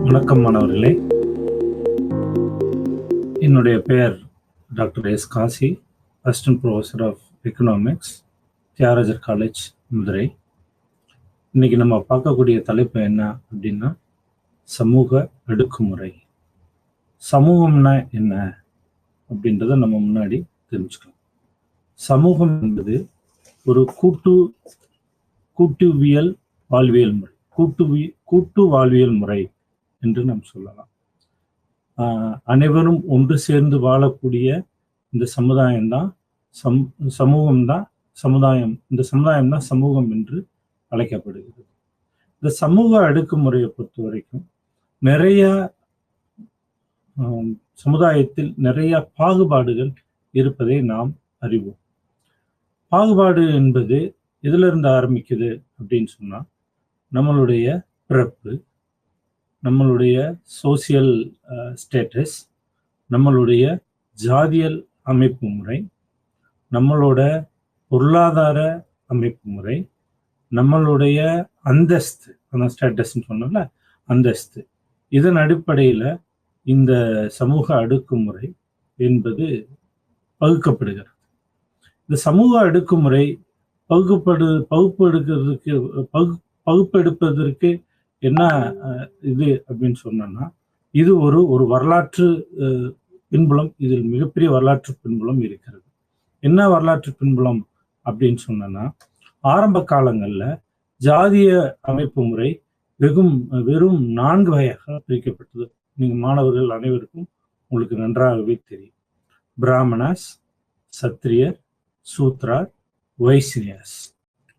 வணக்கம் மாணவர்களே. என்னுடைய பெயர் doctor S Kasi, assistant professor of economics, Thiagarajar college, Madurai. இன்னைக்கு நம்ம பார்க்கக்கூடிய தலைப்பு என்ன அப்படின்னா, சமூக அடுக்குமுறை. சமூகம்னா என்ன அப்படின்றத நம்ம முன்னாடி தெரிஞ்சுக்கலாம். சமூகம் என்பது ஒரு கூட்டுவியல் வாழ்வியல் முறை, கூட்டு வாழ்வியல் முறை என்று நாம் சொல்லலாம். அனைவரும் ஒன்று சேர்ந்து வாழக்கூடிய இந்த சமுதாயம்தான் சமூகம்தான் சமுதாயம். இந்த சமுதாயம் தான் சமூகம் என்று அழைக்கப்படுகிறது. இந்த சமூக அடுக்குமுறையை பொறுத்த வரைக்கும் நிறைய சமுதாயத்தில் நிறைய பாகுபாடுகள் இருப்பதை நாம் அறிவோம். பாகுபாடு என்பது எதிலிருந்து ஆரம்பிக்குது அப்படின்னு சொன்னா, நம்மளுடைய பிறப்பு, நம்மளுடைய சோசியல் ஸ்டேட்டஸ், நம்மளுடைய ஜாதியல் அமைப்பு முறை, நம்மளோட பொருளாதார அமைப்பு முறை, நம்மளுடைய அந்தஸ்து, அந்த ஸ்டேட்டஸ்ன்னு சொன்னோம்ல, அந்தஸ்து. இதன் அடிப்படையில் இந்த சமூக அடுக்குமுறை என்பது பகுக்கப்படுகிறது. இந்த சமூக அடுக்குமுறை பகுப்பெடுப்பதற்கு என்ன இது அப்படின்னு சொன்னா, இது ஒரு வரலாற்று பின்புலம். இதில் மிகப்பெரிய வரலாற்று பின்புலம் இருக்கிறது. என்ன வரலாற்று பின்புலம் அப்படின்னு சொன்னா, ஆரம்ப காலங்கள்ல ஜாதிய அமைப்பு முறை வெறும் 4 வகையாக பிரிக்கப்பட்டது. நீங்க மாணவர்கள் அனைவருக்கும் உங்களுக்கு நன்றாகவே தெரியும். பிராமணாஸ், சத்திரியர், சூத்ரார், வைசியாஸ்.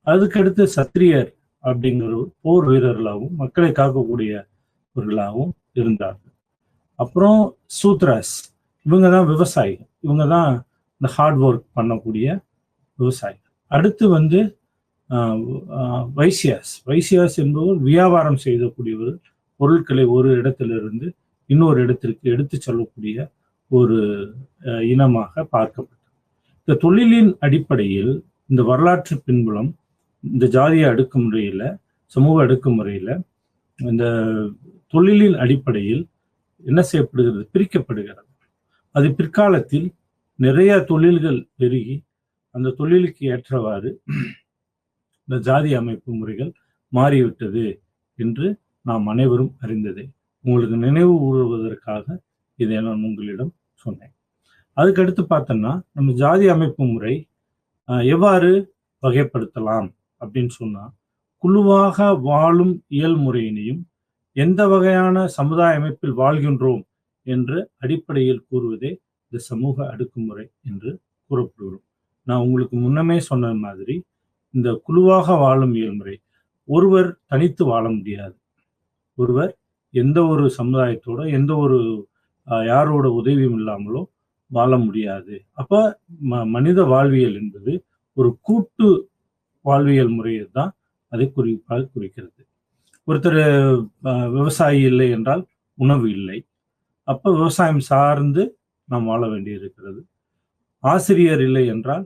அதுக்கடுத்து சத்திரியர் அப்படிங்கிற போர் வீரர்களாகவும் மக்களை காக்கக்கூடியவர்களாகவும் இருந்தார்கள். அப்புறம் சூத்ராஸ், இவங்க தான் விவசாயிகள், இவங்க தான் இந்த ஹார்ட் ஒர்க் பண்ணக்கூடிய விவசாயிகள். அடுத்து வைசியாஸ் என்பவர் வியாபாரம் செய்யக்கூடியவர், பொருட்களை ஒரு இடத்திலிருந்து இன்னொரு இடத்திற்கு எடுத்து செல்லக்கூடிய ஒரு இனமாக பார்க்கப்பட்டது. இந்த தொழிலின் அடிப்படையில் இந்த வரலாற்று பின்புலம், இந்த ஜாதிய அடுக்குமுறையில, சமூக அடுக்குமுறையில, இந்த தொழிலின் அடிப்படையில் என்ன செய்யப்படுகிறது, பிரிக்கப்படுகிறது. அது பிற்காலத்தில் நிறைய தொழில்கள் பெருகி அந்த தொழிலுக்கு ஏற்றவாறு இந்த ஜாதி அமைப்பு முறைகள் மாறிவிட்டது என்று நாம் அனைவரும் அறிந்ததே. உங்களுக்கு நினைவு கூறுவதற்காக இதை நான் உங்களிடம் சொன்னேன். அதுக்கடுத்து பார்த்தோம்னா, நம்ம ஜாதி அமைப்பு முறை எவ்வாறு வகைப்படுத்தலாம் அப்படின்னு சொன்னா, குழுவாக வாழும் இயல்முறையினையும் எந்த வகையான சமுதாய அமைப்பில் வாழ்கின்றோம் என்ற அடிப்படையில் கூறுவதே இந்த சமூக அடுக்குமுறை என்று கூறப்படுகிறோம். நான் உங்களுக்கு முன்னமே சொன்ன மாதிரி, இந்த குழுவாக வாழும் இயல்முறை, ஒருவர் தனித்து வாழ முடியாது. ஒருவர் எந்த ஒரு சமுதாயத்தோட எந்த ஒரு யாரோட உதவியும் இல்லாமலோ வாழ முடியாது. அப்ப மனித வாழ்வியல் என்பது ஒரு கூட்டு வாழ்வியல் முறையை தான் அதை குறிக்கிறது. ஒருத்தர் விவசாயி இல்லை என்றால் உணவு இல்லை. அப்ப விவசாயம் சார்ந்து நாம் வாழ வேண்டியிருக்கிறது. ஆசிரியர் இல்லை என்றால்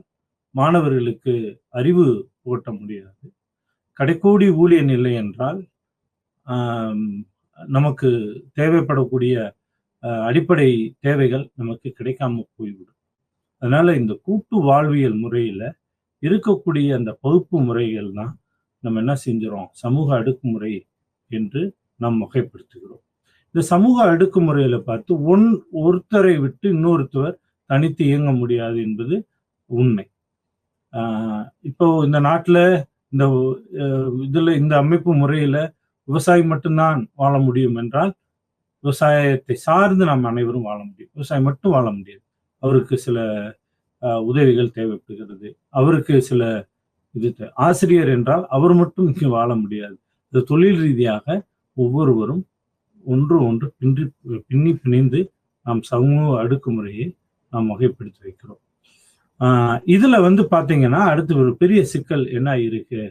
மாணவர்களுக்கு அறிவு புகட்ட முடியாது. கடைக்கோடி ஊழியன் இல்லை என்றால் நமக்கு தேவைப்படக்கூடிய அடிப்படை தேவைகள் நமக்கு கிடைக்காம போய்விடும். அதனால இந்த கூட்டு வாழ்வியல் முறையில இருக்கக்கூடிய அந்த பகுப்பு முறைகள் தான் நம்ம என்ன செஞ்சிடறோம், சமூக அடுக்குமுறை என்று நாம் வகைப்படுத்துகிறோம். இந்த சமூக அடுக்குமுறையில பார்த்து ஒருத்தரை விட்டு இன்னொருத்தவர் தனித்து இயங்க முடியாது என்பது உண்மை. இப்போ இந்த நாட்டுல இந்த அமைப்பு முறையில விவசாயி மட்டும்தான் வாழ முடியும் என்றால், விவசாயத்தை சார்ந்து நாம் அனைவரும் வாழ முடியும். விவசாயம் மட்டும் வாழ முடியாது. அவருக்கு சில உதவிகள் தேவைப்படுகிறது. அவருக்கு சில ஆசிரியர் என்றால் அவர் மட்டும் இங்கே வாழ முடியாது. இந்த தொழில் ரீதியாக ஒவ்வொருவரும் ஒன்று பின்னி பிணைந்து நாம் சமூக அடுக்குமுறையை நாம் வகைப்படுத்தி வைக்கிறோம். இதுல பாத்தீங்கன்னா, அடுத்து ஒரு பெரிய சிக்கல் என்ன இருக்கு,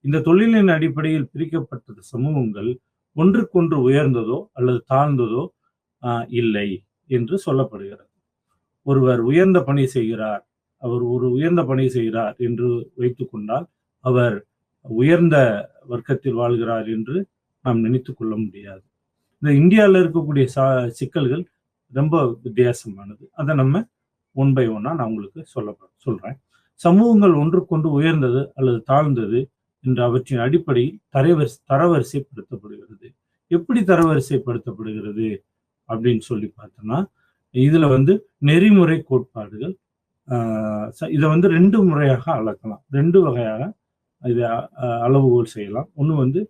இந்த தொழிலின் அடிப்படையில் பிரிக்கப்பட்ட சமூகங்கள் ஒன்றுக்கொன்று உயர்ந்ததோ அல்லது தாழ்ந்ததோ இல்லை என்று சொல்லப்படுகிறது. ஒருவர் உயர்ந்த பணி செய்கிறார், ஒரு உயர்ந்த பணி செய்கிறார் என்று வைத்துக் கொண்டால் அவர் உயர்ந்த வர்க்கத்தில் வாழ்கிறார் என்று நாம் நினைத்து கொள்ள முடியாது. இந்த இந்தியாவில் இருக்கக்கூடிய சிக்கல்கள் ரொம்ப வித்தியாசமானது. அதை நம்ம ஒன் பை ஒன்னா நான் உங்களுக்கு சொல்றேன். சமூகங்கள் ஒன்றுக்கொன்று உயர்ந்தது அல்லது தாழ்ந்தது என்ற அவற்றின் அடிப்படையில் தரவரிசைப்படுத்தப்படுகிறது. எப்படி தரவரிசைப்படுத்தப்படுகிறது அப்படின்னு சொல்லி பார்த்தோம்னா, இதுல நெறிமுறை கோட்பாடுகள், இதை 2 முறையாக அளக்கலாம். 2 வகையாக இதை அளவுகோல் செய்யலாம். ஒன்று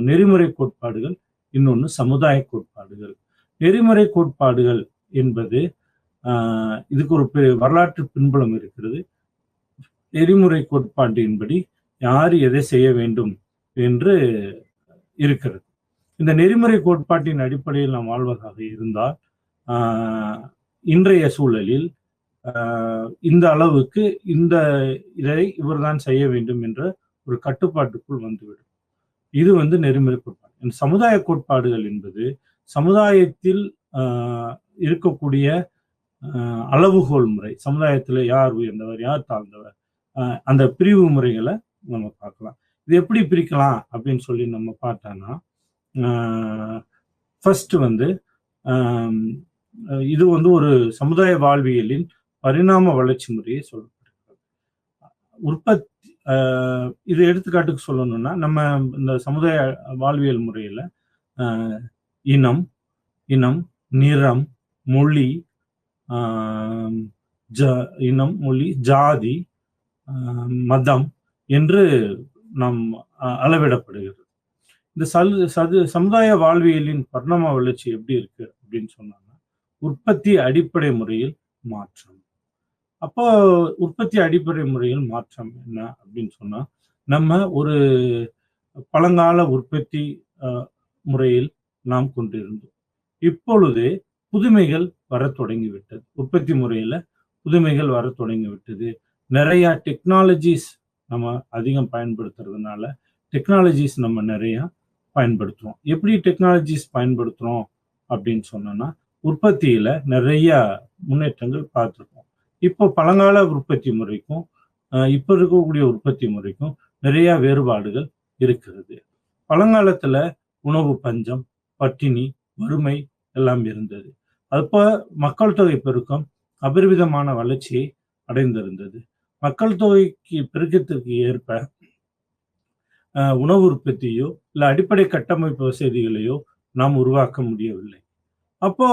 நெறிமுறை கோட்பாடுகள், இன்னொன்று சமுதாய கோட்பாடுகள். நெறிமுறை கோட்பாடுகள் என்பது இதுக்கு ஒரு வரலாற்று பின்புலம் இருக்கிறது. நெறிமுறை கோட்பாட்டின்படி யார் எதை செய்ய வேண்டும் என்று இருக்கிறது. இந்த நெறிமுறை கோட்பாட்டின் அடிப்படையில் நாம் வாழ்வதாக இருந்தால் இன்றைய சூழலில் இந்த அளவுக்கு இதை இவர்தான் செய்ய வேண்டும் என்ற ஒரு கட்டுப்பாட்டுக்குள் வந்துவிடும். இது நெறிமுறை கோட்பாடு. சமுதாய கோட்பாடுகள் என்பது சமுதாயத்தில் இருக்கக்கூடிய அளவுகோல் முறை. சமுதாயத்தில் யார் உயர்ந்தவர், யார் தாழ்ந்தவர், அந்த பிரிவு முறைகளை நம்ம பார்க்கலாம். இது எப்படி பிரிக்கலாம் அப்படின்னு சொல்லி நம்ம பார்த்தோம்னா, ஃபர்ஸ்ட் இது ஒரு சமுதாய வாழ்வியலின் பரிணாம வளர்ச்சி முறையை சொல்லப்படுகிறது. இது எடுத்துக்காட்டுக்கு சொல்லணும்னா, நம்ம இந்த சமுதாய வாழ்வியல் முறையில இனம், நிறம், மொழி, ஜாதி, மதம் என்று நாம் அளவிடப்படுகிறது. இந்த சமுதாய வாழ்வியலின் பரிணாம வளர்ச்சி எப்படி இருக்கு அப்படின்னு சொன்னாங்கன்னா, உற்பத்தி அடிப்படை முறையில் மாற்றம். அப்போ உற்பத்தி அடிப்படை முறையில் மாற்றம் என்ன அப்படின்னு சொன்னா, நம்ம ஒரு பழங்கால உற்பத்தி முறையில் நாம் கொண்டிருந்தோம். இப்பொழுது புதுமைகள் வர தொடங்கிவிட்டது. உற்பத்தி முறையில புதுமைகள் வர தொடங்கிவிட்டது. நிறைய டெக்னாலஜிஸ் நம்ம அதிகம் பயன்படுத்துறதுனால டெக்னாலஜிஸ் நம்ம நிறைய பயன்படுத்துறோம். எப்படி டெக்னாலஜிஸ் பயன்படுத்துறோம் அப்படின்னு சொன்னோம்னா, உற்பத்தியில நிறைய முன்னேற்றங்கள் பார்த்துருக்கோம். இப்போ பழங்கால உற்பத்தி முறைக்கும் இப்போ இருக்கக்கூடிய உற்பத்தி முறைக்கும் நிறைய வேறுபாடுகள் இருக்கிறது. பழங்காலத்துல உணவு பஞ்சம், பட்டினி, வறுமை எல்லாம் இருந்தது. அப்போ மக்கள் தொகை பெருக்கம் அபரிவிதமான வளர்ச்சியை அடைந்திருந்தது. மக்கள் தொகைக்கு பெருக்கத்திற்கு ஏற்ப உணவு உற்பத்தியோ இல்லை அடிப்படை கட்டமைப்பு வசதிகளையோ நாம் உருவாக்க முடியவில்லை. அப்போ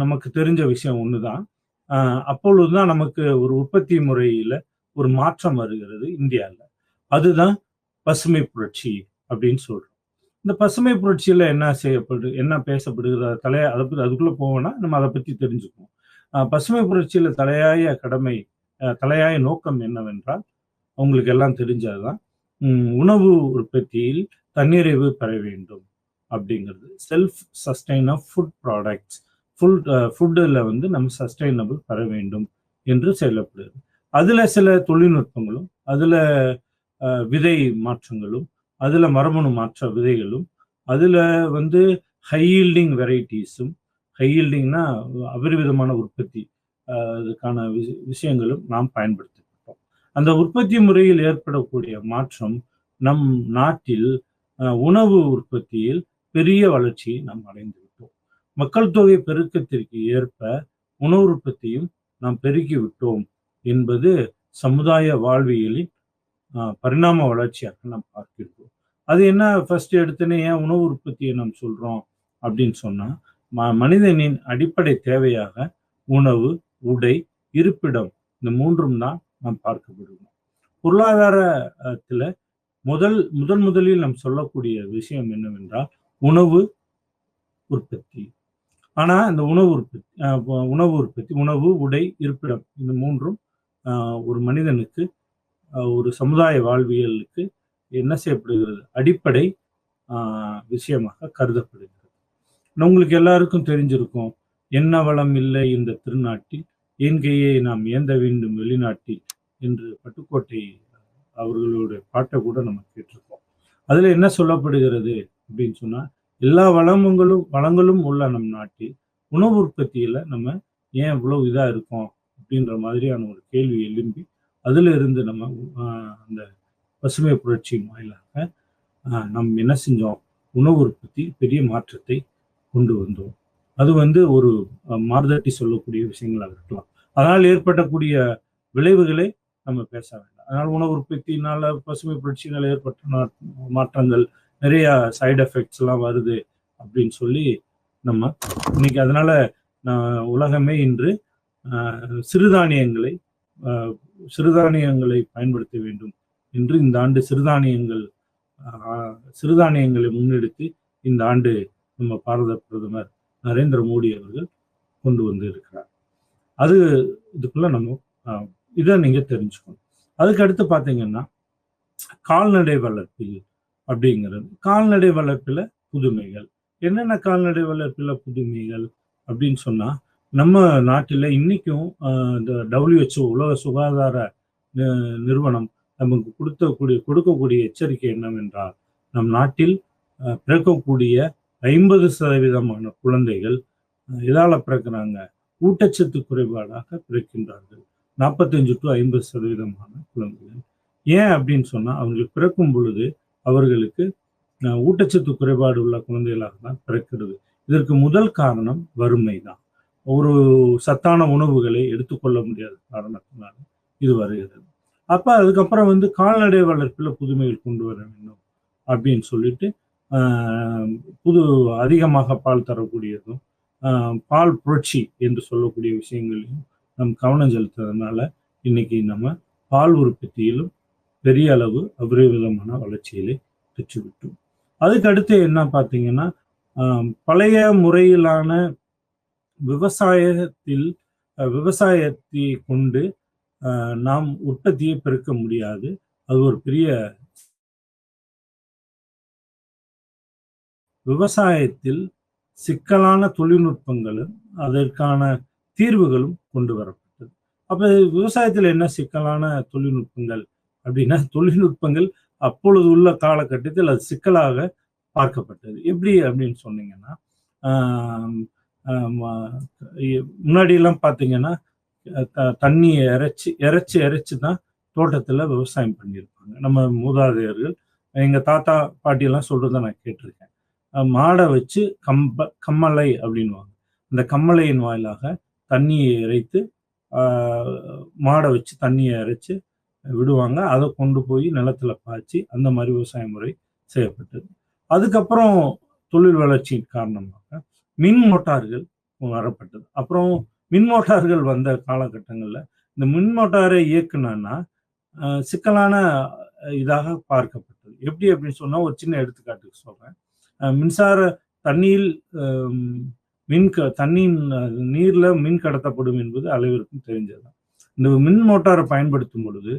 நமக்கு தெரிஞ்ச விஷயம் ஒண்ணுதான். அப்பொழுதுதான் நமக்கு ஒரு உற்பத்தி முறையில ஒரு மாற்றம் வருகிறது இந்தியாவில். அதுதான் பசுமை புரட்சி அப்படின்னு சொல்றோம். இந்த பசுமை புரட்சியில என்ன பேசப்படுகிறது, அதுக்குள்ள போவோம்னா நம்ம அதை பத்தி தெரிஞ்சுக்குவோம். பசுமை புரட்சியில தலையாய நோக்கம் என்னவென்றால், உங்களுக்கு எல்லாம் தெரிஞ்சதுதான், உணவு உற்பத்தியில் தன்னிறைவு பெற வேண்டும் அப்படிங்கிறது. செல்ஃப் சஸ்டைன் ஃபுட் ப்ராடக்ட்ஸ், ஃபுட்டில் நம்ம சஸ்டைனபிள் பெற வேண்டும் என்று செயல்படுகிறது. அதுல சில தொழில்நுட்பங்களும், அதுல விதை மாற்றங்களும், அதுல மரபணு மாற்ற விதைகளும், அதுல ஹை ஈல்டிங் வெரைட்டிஸும், ஹை ஈல்டிங்னா அபரிவிதமான உற்பத்தி, அதுக்கான விஷயங்களும் நாம் பயன்படுத்திட்டோம். அந்த உற்பத்தி முறையில் ஏற்படக்கூடிய மாற்றம் நம் நாட்டில் உணவு உற்பத்தியில் பெரிய வளர்ச்சியை நாம் அடைந்து விட்டோம். மக்கள் தொகை பெருக்கத்திற்கு ஏற்ப உணவு உற்பத்தியும் நாம் பெருக்கி விட்டோம் என்பது சமுதாய வாழ்வியலின் பரிணாம வளர்ச்சியாக நாம் பார்க்கிறோம். அது என்ன, ஃபர்ஸ்ட் எடுத்துன்னு ஏன் உணவு உற்பத்தியை நாம் சொல்றோம் அப்படின்னு சொன்னா, மனிதனின் அடிப்படை தேவையாக உணவு, உடை, இருப்பிடம், இந்த மூன்றும் தான் நாம் பார்க்கப்படுவோம். பொருளாதாரத்துல முதலில் நாம் சொல்லக்கூடிய விஷயம் என்னவென்றால் உணவு உற்பத்தி. ஆனா இந்த உணவு உற்பத்தி, உணவு, உடை, இருப்பிடம், இந்த மூன்றும் ஒரு மனிதனுக்கு, ஒரு சமுதாய வாழ்வியலுக்கு என்ன செய்யப்படுகிறது, அடிப்படை விஷயமாக கருதப்படுகிறது. உங்களுக்கு எல்லாருக்கும் தெரிஞ்சிருக்கும், என்ன வளம் இல்லை இந்த திருநாட்டில், என் கையை நாம் ஏந்த வேண்டும் வெளிநாட்டில் என்று பட்டுக்கோட்டை அவர்களுடைய பாட்டை கூட நம்ம கேட்டிருக்கோம். அதுல என்ன சொல்லப்படுகிறது அப்படின்னு சொன்னா, எல்லா வளங்களும் உள்ள நம் நாட்டில் உணவு உற்பத்தியில நம்ம ஏன் இவ்வளவு இதா இருக்கோம் அப்படின்ற மாதிரியான ஒரு கேள்வி எழும்பி, அதுல இருந்து நம்ம அந்த பசுமை புரட்சியின் வாயிலாக நம்ம என்ன செஞ்சோம், உணவு உற்பத்தி பெரிய மாற்றத்தை கொண்டு வந்தோம். அது ஒரு மாறுதட்டி சொல்லக்கூடிய விஷயங்களாக இருக்கலாம். அதனால் ஏற்படக்கூடிய விளைவுகளை நம்ம பேச வேண்டாம். அதனால் உணவு உற்பத்தியினால பசுமை புரட்சியினால் ஏற்பட்ட மாற்றங்கள், நிறைய சைடு எஃபெக்ட்ஸ் எல்லாம் வருது அப்படின்னு சொல்லி நம்ம இன்னைக்கு அதனால உலகமே இன்று சிறுதானியங்களை பயன்படுத்த வேண்டும் என்று இந்த ஆண்டு சிறுதானியங்களை முன்னெடுத்து இந்த ஆண்டு நம்ம பாரத பிரதமர் நரேந்திர மோடி அவர்கள் கொண்டு வந்து இருக்கிறார். இதுக்குள்ள நம்ம இதை நீங்க தெரிஞ்சுக்கணும். அதுக்கு அடுத்து பார்த்தீங்கன்னா கால்நடை வளர்ப்பில் அப்படிங்கிறது, கால்நடை வளர்ப்பில் புதுமைகள் என்னென்ன கால்நடை வளர்ப்பில் புதுமைகள் அப்படின்னு சொன்னா, நம்ம நாட்டில் இன்னைக்கும் இந்த WHO உலக சுகாதார நிறுவனம் நமக்கு கொடுக்கக்கூடிய எச்சரிக்கை என்னவென்றால், நம் நாட்டில் பிறக்கக்கூடிய 50% குழந்தைகள் எதால பிறக்கிறாங்க, ஊட்டச்சத்து குறைபாடாக பிறக்கின்றார்கள். 45 to 50% குழந்தைகள். ஏன் அப்படின்னு சொன்னா, அவங்களுக்கு பிறக்கும் பொழுது அவர்களுக்கு ஊட்டச்சத்து குறைபாடு உள்ள குழந்தைகளாக தான் பிறக்கிறது. இதற்கு முதல் காரணம் வறுமை தான். ஒரு சத்தான உணவுகளை எடுத்துக்கொள்ள முடியாத காரணத்தினால இது வருகிறது. அப்ப அதுக்கப்புறம் கால்நடை வளர்ப்புல புதுமைகள் கொண்டு வர வேண்டும் அப்படின்னு சொல்லிட்டு அதிகமாக பால் தரக்கூடியதும் பால் புரட்சி என்று சொல்லக்கூடிய விஷயங்களையும் நம் கவனம் செலுத்துறதுனால இன்னைக்கு நம்ம பால் உற்பத்தியிலும் பெரிய அளவு அபரிவிதமான வளர்ச்சிகளை பெற்றுவிட்டோம். அதுக்கு அடுத்து என்ன பார்த்தீங்கன்னா, பழைய முறையிலான விவசாயத்தை கொண்டு நாம் உற்பத்தியை பெருக்க முடியாது. அது ஒரு பெரிய விவசாயத்தில் சிக்கலான தொழில்நுட்பங்களும் அதற்கான தீர்வுகளும் கொண்டு வரப்பட்டது. அப்ப விவசாயத்தில் என்ன சிக்கலான தொழில்நுட்பங்கள் அப்படின்னா, தொழில்நுட்பங்கள் அப்பொழுது உள்ள காலகட்டத்தில் அது சிக்கலாக பார்க்கப்பட்டது. எப்படி அப்படின்னு சொன்னீங்கன்னா, முன்னாடி எல்லாம் பார்த்தீங்கன்னா தண்ணியை இறைச்சி தான் தோட்டத்துல விவசாயம் பண்ணியிருப்பாங்க. நம்ம மூதாதையர்கள், எங்க தாத்தா பாட்டி எல்லாம் சொல்றதை நான் கேட்டிருக்கேன். மாடை வச்சு கம்மலை அப்படின்வாங்க. அந்த கம்மலையின் வாயிலாக தண்ணியை இறைத்து மாடை வச்சு தண்ணியை இறைச்சு விடுவாங்க. அதை கொண்டு போய் நிலத்துல பாய்ச்சி அந்த மாதிரி விவசாய முறை செய்யப்பட்டது. அதுக்கப்புறம் தொழில் வளர்ச்சி காரணமாக மின் மோட்டார்கள் வரப்பட்டது. அப்புறம் மின் மோட்டார்கள் வந்த காலகட்டங்கள்ல இந்த மின் மோட்டாரை இயக்குனா சிக்கலான இதாக பார்க்கப்பட்டது. எப்படி அப்படின்னு சொன்னா, ஒரு சின்ன எடுத்துக்காட்டுக்கு சொல்றேன். மின்சார தண்ணியில் நீர்ல மின் கடத்தப்படும் என்பது அனைவருக்கும் தெரிஞ்சதுதான். இந்த மின் மோட்டாரை பயன்படுத்தும் பொழுது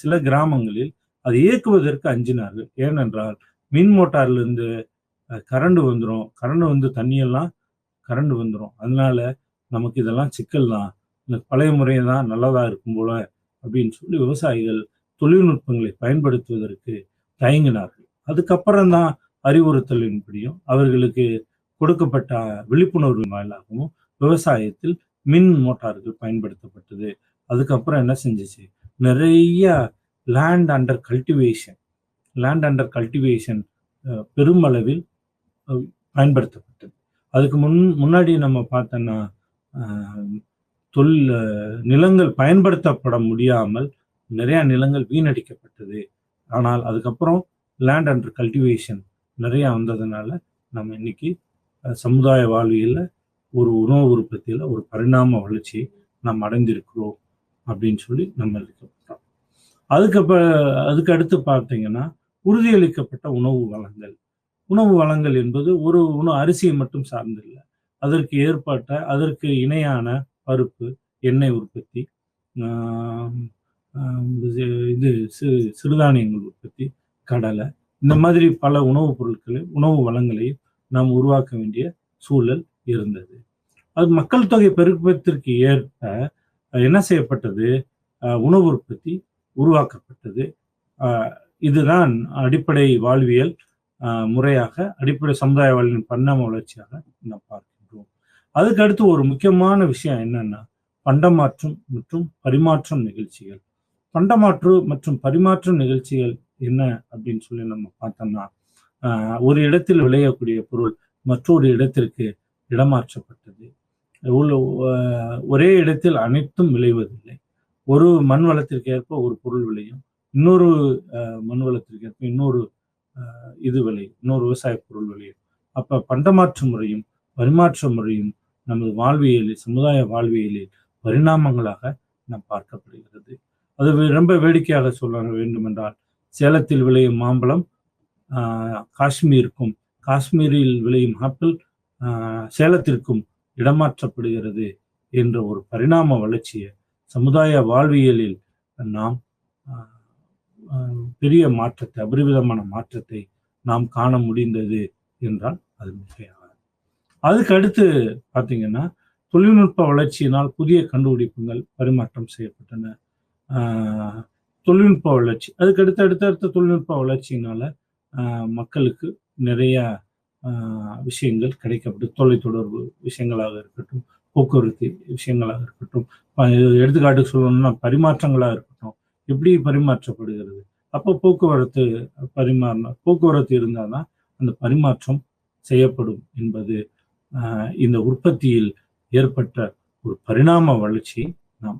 சில கிராமங்களில் அதை இயக்குவதற்கு அஞ்சினார்கள். ஏனென்றால் மின் மோட்டார்ல இருந்து கரண்ட் வந்துடும், தண்ணியெல்லாம் கரண்ட் வந்துடும், அதனால நமக்கு இதெல்லாம் சிக்கல் தான், இந்த பழைய முறையை தான் நல்லதா இருக்கும் போல அப்படின்னு சொல்லி விவசாயிகள் தொழில்நுட்பங்களை பயன்படுத்துவதற்கு தயங்கினார்கள். அதுக்கப்புறம் தான் அறிவுறுத்தலின்படியும் அவர்களுக்கு கொடுக்கப்பட்ட விழிப்புணர்வு வாயிலாகவும் விவசாயத்தில் மின் மோட்டார்கள் பயன்படுத்தப்பட்டது. அதுக்கப்புறம் என்ன செஞ்சிச்சு, நிறைய லேண்ட் அண்டர் கல்டிவேஷன் பெருமளவில் பயன்படுத்தப்பட்டது. அதுக்கு முன்னாடி நம்ம பார்த்தோன்னா நிலங்கள் பயன்படுத்தப்பட முடியாமல் நிறைய நிலங்கள் வீணடிக்கப்பட்டது. ஆனால் அதுக்கப்புறம் லேண்ட் அண்டர் கல்டிவேஷன் நிறைய வந்ததுனால நம்ம இன்னைக்கு சமுதாய வாழ்வியல்ல ஒரு உணவு உற்பத்தியில ஒரு பரிணாம வளர்ச்சியை நாம் அடைந்திருக்கிறோம் அப்படின்னு சொல்லி நம்ம இருக்கப்பட்டோம். அதுக்கு அடுத்து பார்த்தீங்கன்னா, உறுதியளிக்கப்பட்ட உணவு வளங்கள் என்பது ஒரு அரிசியை மட்டும் சார்ந்தில்லை. அதற்கு இணையான பருப்பு, எண்ணெய் உற்பத்தி, சிறுதானியங்கள் உற்பத்தி, கடலை, இந்த மாதிரி பல உணவு வளங்களை நாம் உருவாக்க வேண்டிய சூழல் இருந்தது. அது மக்கள் தொகை பெருக்கத்திற்கு ஏற்ப என்ன செய்யப்பட்டது, உணவு உற்பத்தி உருவாக்கப்பட்டது. இதுதான் அடிப்படை வாழ்வியல் முறையாக, அடிப்படை சமுதாய வாழ்வின் பரிணாம வளர்ச்சியாக நாம் பார்க்கின்றோம். அதுக்கு அடுத்து ஒரு முக்கியமான விஷயம் என்னன்னா, பண்டமாற்றம் மற்றும் பரிமாற்றம் நிகழ்ச்சிகள். பண்டமாற்று மற்றும் பரிமாற்றம் நிகழ்ச்சிகள் என்ன அப்படின்னு சொல்லி நம்ம பார்த்தோம்னா, ஒரு இடத்தில் விளையக்கூடிய பொருள் மற்றொரு இடத்திற்கு இடமாற்றப்பட்டது. ஒரே இடத்தில் அனைத்தும் விளைவதில்லை. ஒரு மண் வளத்திற்கு ஏற்ப ஒரு பொருள் விளையும், இன்னொரு மண் வளத்திற்கு ஏற்ப இன்னொரு இது விளையும், இன்னொரு விவசாய பொருள் விளையும். அப்ப பண்டமாற்று முறையும் பரிமாற்ற முறையும் நமது வாழ்வியலில், சமுதாய வாழ்வியலில் பரிணாமங்களாக நாம் பார்க்கப்படுகிறது. அது ரொம்ப வேடிக்கையாக சொல்ல வேண்டும் என்றால், சேலத்தில் விளையும் மாம்பழம் காஷ்மீருக்கும், காஷ்மீரில் விளையும் ஆப்பிள் சேலத்திற்கும் இடமாற்றப்படுகிறது என்ற ஒரு பரிணாம வளர்ச்சியை சமுதாய வாழ்வியலில் நாம் பெரிய மாற்றத்தை, அபரிவிதமான மாற்றத்தை நாம் காண முடிந்தது என்றால் அது மிகையாகாது. அதுக்கு அடுத்து பார்த்தீங்கன்னா, தொழில்நுட்ப வளர்ச்சியினால் புதிய கண்டுபிடிப்புகள் பரிமாற்றம் செய்யப்பட்டன. தொழில்நுட்ப வளர்ச்சி, அதுக்கு அடுத்த தொழில்நுட்ப வளர்ச்சியினால மக்களுக்கு நிறைய விஷயங்கள் கிடைக்கப்பட்டு, தொலைத்தொடர்பு விஷயங்களாக இருக்கட்டும், போக்குவரத்து விஷயங்களாக இருக்கட்டும், எடுத்துக்காட்டுக்கு சொல்லணும்னா பரிமாற்றங்களாக இருக்கட்டும், எப்படி பரிமாற்றப்படுகிறது. அப்போ போக்குவரத்து இருந்தால் தான் அந்த பரிமாற்றம் செய்யப்படும் என்பது இந்த உற்பத்தியில் ஏற்பட்ட ஒரு பரிணாம வளர்ச்சியை நாம்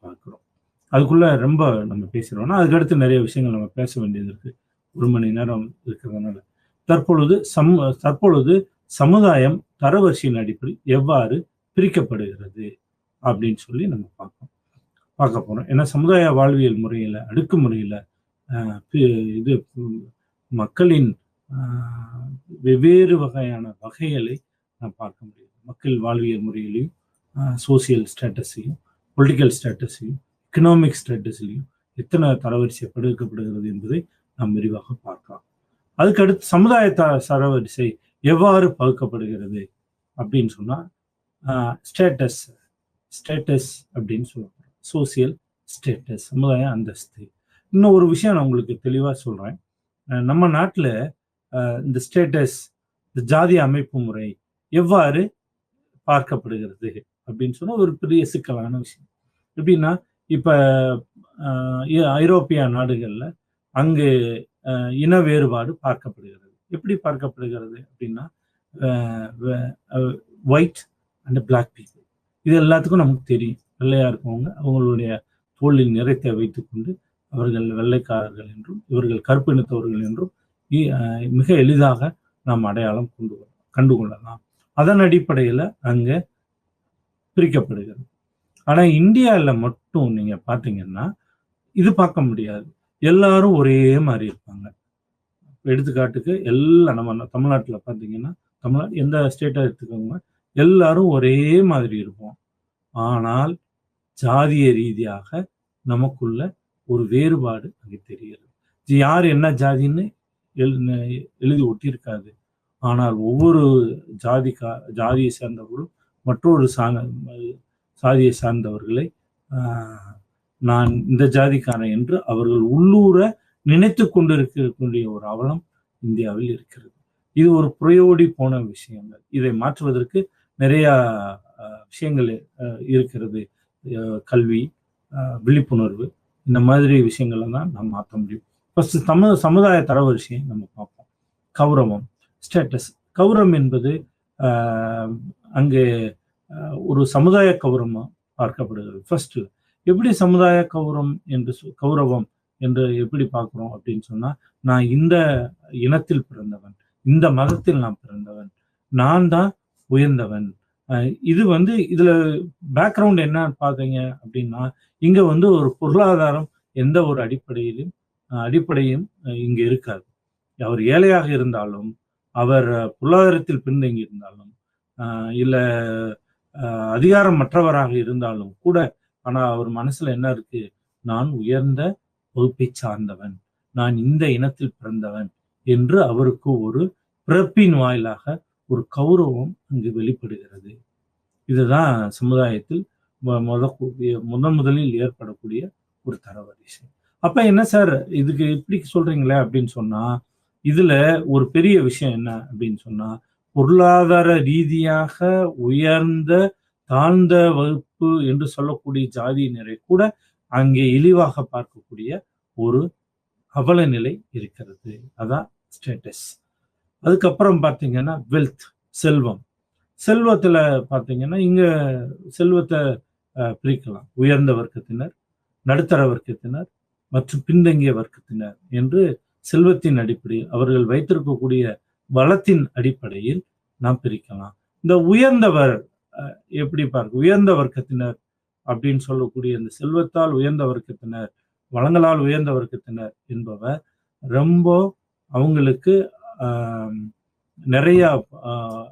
பார்க்கிறோம். அதுக்குள்ள ரொம்ப நம்ம பேசுறோம்னா அதுக்கடுத்து நிறைய விஷயங்கள் நம்ம பேச வேண்டியது இருக்கு. 1 மணி நேரம் இருக்கிறதுனால தற்பொழுது சமுதாயம் தரவரிசையின் அடிப்படையில் எவ்வாறு பிரிக்கப்படுகிறது அப்படின்னு சொல்லி நம்ம பார்க்க போறோம். ஏன்னா சமுதாய வாழ்வியல் முறையில, அடுக்கு முறையில இது மக்களின் வெவ்வேறு வகையான வகைகளை நாம் பார்க்க முடியும். மக்கள் வாழ்வியல் முறையிலையும், சோசியல் ஸ்டேட்டஸையும், பொலிட்டிக்கல் ஸ்டேட்டஸையும், எக்கனாமிக் ஸ்டேட்டஸ்லையும் எத்தனை தரவரிசை படுக்கப்படுகிறது என்பதை நாம் விரிவாக பார்க்கலாம். அதுக்கடுத்து சமுதாய தரவரிசை எவ்வாறு பகுக்கப்படுகிறது அப்படின்னு சொன்னா ஸ்டேட்டஸ் அப்படின்னு சொல்லுவாங்க. சோசியல் ஸ்டேட்டஸ், சமுதாய அந்தஸ்து. இன்னும் ஒரு விஷயம் நான் உங்களுக்கு தெளிவாக சொல்றேன். நம்ம நாட்டில் இந்த ஸ்டேட்டஸ், இந்த ஜாதி அமைப்பு முறை எவ்வாறு பார்க்கப்படுகிறது அப்படின்னு சொன்னா ஒரு பெரிய சிக்கலான விஷயம். எப்படின்னா, இப்ப ஐரோப்பிய நாடுகள்ல அங்கு இன வேறுபாடு பார்க்கப்படுகிறது. எப்படி பார்க்கப்படுகிறது அப்படின்னா, ஒயிட் அண்ட் பிளாக் பீப்புள், இது எல்லாத்துக்கும் நமக்கு தெரியும். வெள்ளையா இருக்கவங்க அவங்களுடைய தோளில் நிறத்தை வைத்துக்கொண்டு அவர்கள் வெள்ளைக்காரர்கள் என்றும் இவர்கள் கருப்பு இனத்தவர்கள் என்றும் மிக எளிதாக நாம் அடையாளம் கண்டுகொள்ளலாம். அதன் அடிப்படையில் அங்க பிரிக்கப்படுகிறது. ஆனா இந்தியாவில் மட்டும் நீங்க பாத்தீங்கன்னா இது பார்க்க முடியாது. எல்லாரும் ஒரே மாதிரி இருப்பாங்க. எடுத்துக்காட்டுக்கு எல்லாம் நம்ம தமிழ்நாட்டில் பார்த்தீங்கன்னா, தமிழ்நாடு எந்த ஸ்டேட்டை எடுத்துக்கோங்க, எல்லாரும் ஒரே மாதிரி இருப்போம். ஆனால் ஜாதிய ரீதியாக நமக்குள்ள ஒரு வேறுபாடு அங்கே தெரிகிறது. யார் என்ன ஜாதின்னு எழுதி ஒட்டியிருக்காது. ஆனால் ஒவ்வொரு ஜாதியை சேர்ந்தவர்களும் மற்றொரு சாதியை சார்ந்தவர்களை நான் இந்த ஜாதிக்காரன் என்று அவர்கள் உள்ளூர நினைத்து கொண்டிருக்கக்கூடிய ஒரு அவலம் இந்தியாவில் இருக்கிறது. இது ஒரு புறையோடி போன விஷயங்கள். இதை மாற்றுவதற்கு நிறைய விஷயங்கள் இருக்கிறது. கல்வி, விழிப்புணர்வு, இந்த மாதிரி விஷயங்களை தான் நம்ம மாற்ற முடியும். ஃபர்ஸ்ட் சமுதாய தரவரிசையை நம்ம பார்ப்போம். கௌரவம், ஸ்டேட்டஸ். கௌரவம் என்பது அங்கே ஒரு சமுதாய கௌரவம் பார்க்கப்படுகிறது. ஃபர்ஸ்ட் எப்படி சமுதாய கௌரவம் என்று எப்படி பார்க்கிறோம் அப்படின்னு சொன்னா, நான் இந்த இனத்தில் பிறந்தவன், இந்த மதத்தில் நான் பிறந்தவன், நான் தான் உயர்ந்தவன். இது இதுல பேக்ரவுண்ட் என்னன்னு பாத்தீங்க அப்படின்னா, இங்க ஒரு பொருளாதாரம் எந்த ஒரு அடிப்படையும் இங்க இருக்காது. அவர் ஏழையாக இருந்தாலும், அவர் பொருளாதாரத்தில் பின்தங்கி இருந்தாலும், இல்ல அதிகாரமற்றவராக இருந்தாலும் கூட, ஆனா அவர் மனசுல என்ன இருக்கு, நான் உயர்ந்த வகுப்பை சார்ந்தவன், நான் இந்த இனத்தில் பிறந்தவன் என்று அவருக்கு ஒரு பிறப்பின் வாயிலாக ஒரு கௌரவம் அங்கு வெளிப்படுகிறது. இதுதான் சமுதாயத்தில் முதலில் ஏற்படக்கூடிய ஒரு தரவரிசை. அப்ப என்ன சார் இதுக்கு இப்படி சொல்றீங்களே அப்படின்னு சொன்னா, இதுல ஒரு பெரிய விஷயம் என்ன அப்படின்னு சொன்னா, பொருளாதார ரீதியாக உயர்ந்த தாழ்ந்த வகுப்பு என்று சொல்லக்கூடிய ஜாதியினரை கூட அங்கே இழிவாக பார்க்கக்கூடிய ஒரு அவல நிலை இருக்கிறது. அதான் ஸ்டேட்டஸ். அதுக்கப்புறம் பார்த்தீங்கன்னா வெல்த், செல்வம். செல்வத்துல பார்த்தீங்கன்னா இங்க செல்வத்தை பிரிக்கலாம். உயர்ந்த வர்க்கத்தினர், நடுத்தர வர்க்கத்தினர் மற்றும் பின்தங்கிய வர்க்கத்தினர் என்று செல்வத்தின் அடிப்படையில் அவர்கள் வைத்திருக்கக்கூடிய வளத்தின் அடிப்படையில் நாம் பிரிக்கலாம். இந்த உயர்ந்தவர் எப்படி பார்க்க, உயர்ந்த வர்க்கத்தினர் அப்படின்னு சொல்லக்கூடிய இந்த செல்வத்தால் உயர்ந்த வர்க்கத்தினர், வளங்களால் உயர்ந்த வர்க்கத்தினர் என்பவர் ரொம்ப அவங்களுக்கு நிறைய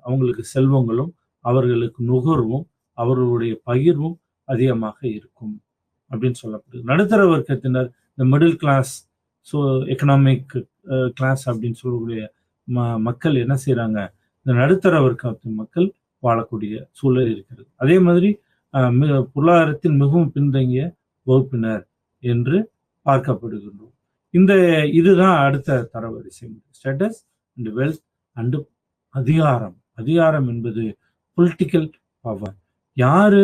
அவங்களுக்கு செல்வங்களும் அவர்களுக்கு நுகர்வும் அவர்களுடைய பகிர்வும் அதிகமாக இருக்கும் அப்படின்னு சொல்லப்படுது. நடுத்தர வர்க்கத்தினர், இந்த middle class, so economic class அப்படின்னு சொல்லக்கூடிய மக்கள் என்ன செய்யறாங்க, இந்த நடுத்தர வர்க்கத்தின் மக்கள் வாழக்கூடிய சூழல் இருக்கிறது. அதே மாதிரி பொருளாதாரத்தில் மிகவும் பின்தங்கிய வகுப்பினர் என்று பார்க்கப்படுகின்றோம். இதுதான் அடுத்த தரவரிசை. ஸ்டேட்டஸ் அண்ட் வெல்த் அண்ட் அதிகாரம். அதிகாரம் என்பது பொலிட்டிக்கல் பவர். யாரு